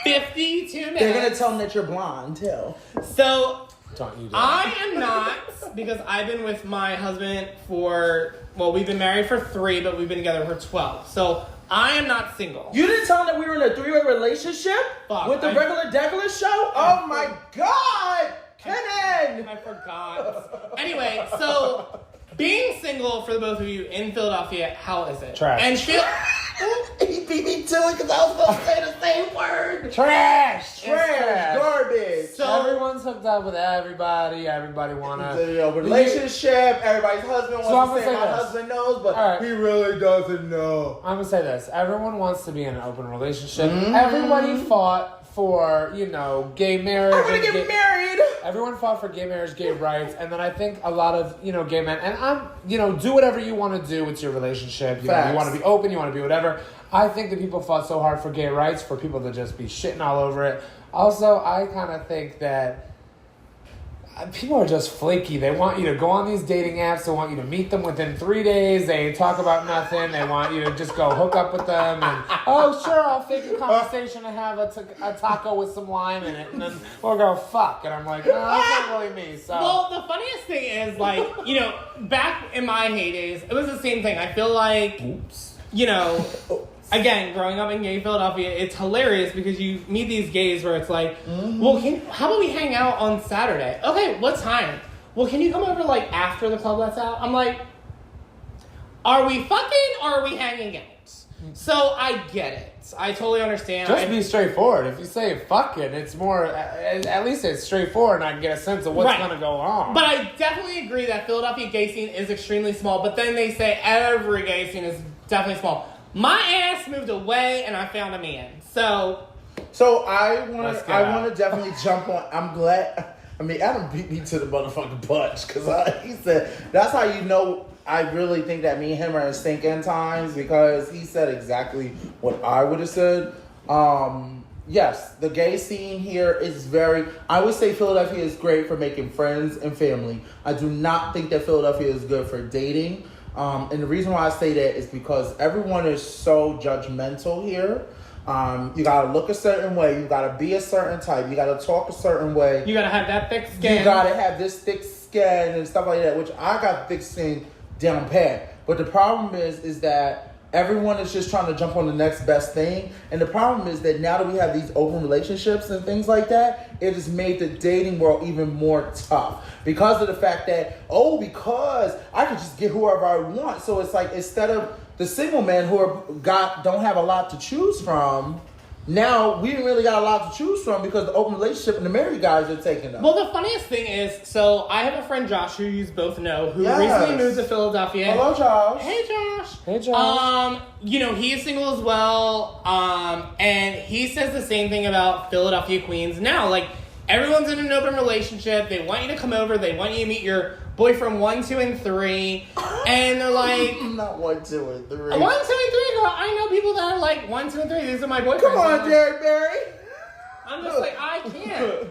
52 minutes. They're going to tell them that you're blonde, too. So, Don't you? I am not, because I've been with my husband for, well, we've been married for 3, but we've been together for 12. So, I am not single. You didn't tell them that we were in a 3-way relationship Fuck, with the Regular Degular Show? Oh my God! Kenan! I forgot. Anyway, so being single for the both of you in Philadelphia, how is it? Trash. And He beat me to it because I was going to say the same word. Trash. Trash. Garbage. so Everyone's hooked up with everybody. Everybody wanna. Relationship. Everybody's husband So I'm wants gonna to say say my this. husband knows, but All right. he really doesn't know. I'm gonna say this. Everyone wants to be in an open relationship. Mm-hmm. Everybody fought for, you know, gay marriage. I'm going to and get gay- married. Everyone fought for gay marriage, gay rights, and then I think a lot of, you know, gay men, and I'm, you know, do whatever you want to do with your relationship. You know, Facts. you want to be open, you want to be whatever. I think that people fought so hard for gay rights, for people to just be shitting all over it. Also, I kind of think that people are just flaky. They want you to go on these dating apps. They want you to meet them within 3 days. They talk about nothing. They want you to just go hook up with them. And, oh, sure, I'll fake a conversation and have a taco with some lime in it. And then we'll go fuck. And I'm like, no, that's not really me. So. well, the funniest thing is, like, you know, back in my heydays, it was the same thing. I feel like, you know, again, growing up in gay Philadelphia, it's hilarious because you meet these gays where it's like, well, how about we hang out on Saturday? Okay, what time? Well, can you come over, like, after the club lets out? I'm like, are we fucking or are we hanging out? So I get it. I totally understand. Just be straightforward. If you say fucking, it's more, at least it's straightforward and I can get a sense of what's Right. going to go on. But I definitely agree that Philadelphia gay scene is extremely small, but then they say every gay scene is definitely small. My ass moved away and I found a man. So I Let's want get out. to definitely jump on. I'm glad. I mean, Adam beat me to the motherfucking punch because he said that's how you know I really think that me and him are in sync in times because he said exactly what I would have said. Yes, the gay scene here is I would say Philadelphia is great for making friends and family. I do not think that Philadelphia is good for dating. And the reason why I say that is because everyone is so judgmental here. You gotta look a certain way. You gotta be a certain type. You gotta talk a certain way. You gotta have that thick skin. You gotta have this thick skin and stuff like that, which I got thick skin down pat. But the problem is that everyone is just trying to jump on the next best thing. And the problem is that now that we have these open relationships and things like that, it has made the dating world even more tough. Because of the fact that, because I can just get whoever I want. So it's like, instead of the single men who don't have a lot to choose from, now we didn't really got a lot to choose from because the open relationship and the married guys are taking them. Well, the funniest thing is, so I have a friend Josh, who you both know, who recently moved to Philadelphia. Hello, Josh. Hey, Josh. Hey, Josh. He is single as well. And he says the same thing about Philadelphia Queens now. Like, everyone's in an open relationship. They want you to come over. They want you to meet your boyfriend 1, 2, and 3. And they're like... Not 1, 2, and 3. 1, 2, and 3, girl. I know people that are like 1, 2, and 3. These are my boyfriends. Come on, Derek Barry. I'm just like, I can't.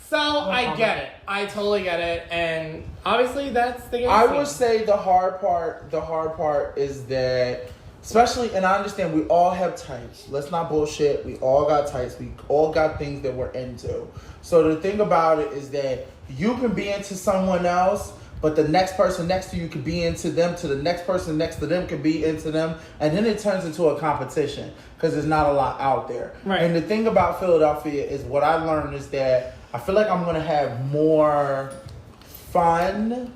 So I get it. I totally get it. And obviously that's the game. I would say the hard part is that, especially, and I understand we all have types. Let's not bullshit. We all got types. We all got things that we're into. So the thing about it is that you can be into someone else, but the next person next to you could be into them, to the next person next to them could be into them, and then it turns into a competition because there's not a lot out there. Right. And the thing about Philadelphia is what I learned is that I feel like I'm going to have more fun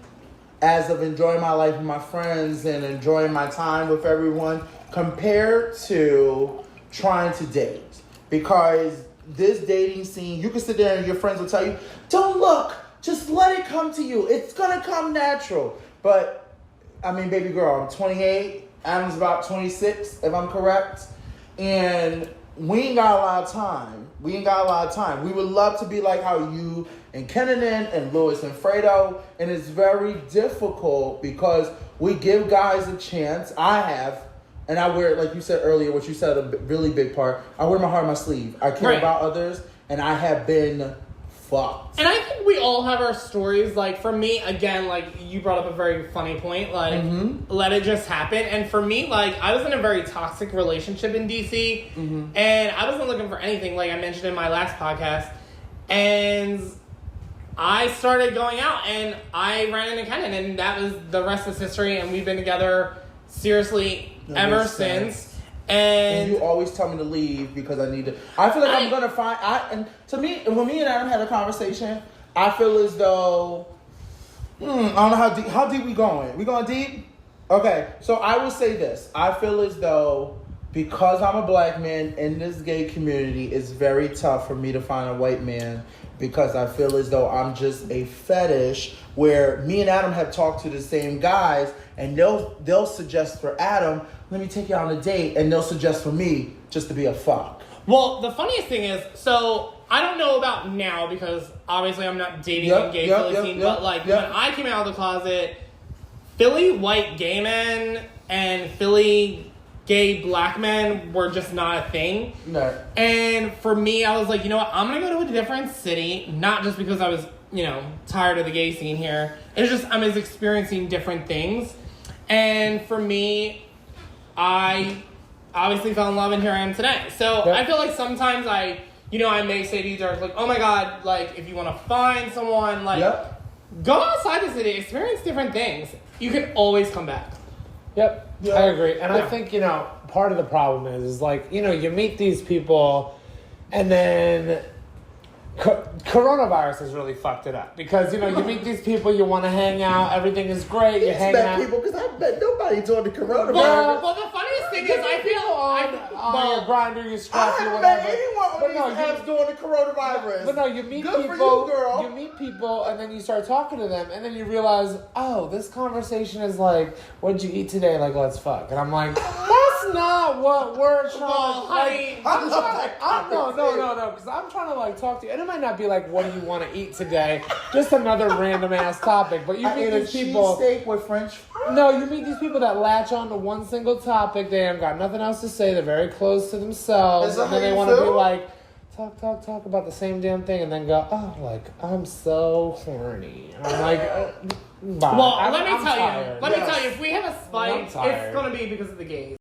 as of enjoying my life with my friends and enjoying my time with everyone compared to trying to date. Because this dating scene, you can sit there and your friends will tell you, don't look. Just let it come to you. It's going to come natural. But, I mean, baby girl, I'm 28. Adam's about 26, if I'm correct. And we ain't got a lot of time. We would love to be like how you and Kennan and Lewis and Fredo. And it's very difficult because we give guys a chance. I have. And I wear, like you said earlier, what you said, a really big part. I wear my heart on my sleeve. I care about others. And I have been... fucked. And I think we all have our stories. Like, for me, again, like, you brought up a very funny point. Like, let it just happen. And for me, like, I was in a very toxic relationship in D.C. And I wasn't looking for anything, like I mentioned in my last podcast. And I started going out, and I ran into Kenan, and that was the rest is history. And we've been together, seriously, ever since. And you always tell me to leave because I need to. I feel like I'm gonna find. And to me, when me and Adam had a conversation, I feel as though I don't know how deep we going. We going deep? Okay, so I will say this. I feel as though because I'm a black man in this gay community, it's very tough for me to find a white man because I feel as though I'm just a fetish. Where me and Adam have talked to the same guys, and they'll suggest for Adam, let me take you on a date, and they'll suggest for me just to be a fuck. Well, the funniest thing is, so I don't know about now because obviously I'm not dating in gay Philly scene, but like when I came out of the closet, Philly white gay men and Philly gay black men were just not a thing. No. And for me, I was like, you know what, I'm gonna go to a different city, not just because I was, tired of the gay scene here. It's just I was experiencing different things. And for me, I obviously fell in love, and here I am today. So I feel like sometimes I may say to you, Derek, like, oh my God, like, if you want to find someone, like, go outside the city, experience different things. You can always come back. Yep, I agree. And I think, part of the problem is like, you meet these people, and then coronavirus has really fucked it up because you meet these people, you want to hang out, everything is great, you're hanging out. People, because I bet nobody doing the coronavirus. Well, the funniest thing is, I feel on your grinder, you scratch or whatever. I haven't met anyone on these apps doing the coronavirus. But no, you meet Good people. For you, girl. You meet people, and then you start talking to them, and then you realize, oh, this conversation is like, what'd you eat today? Like, let's fuck. And I'm like, that's That's not what we're trying Well, to honey, No, because I'm trying to like talk to you, and it might not be like, what do you want to eat today? Just another random ass topic. But you I meet ate a these people. cheesesteak with French fries. No, you meet these people that latch on to one single topic. They haven't got nothing else to say. They're very close to themselves, Is that and then how they you want to be feel? like, talk about the same damn thing, and then go, oh, like I'm so horny. And I'm like, bye. well, I'm let me tell tired. you. Let me tell you. If we have a spike, I'm tired. it's gonna be because of the gays.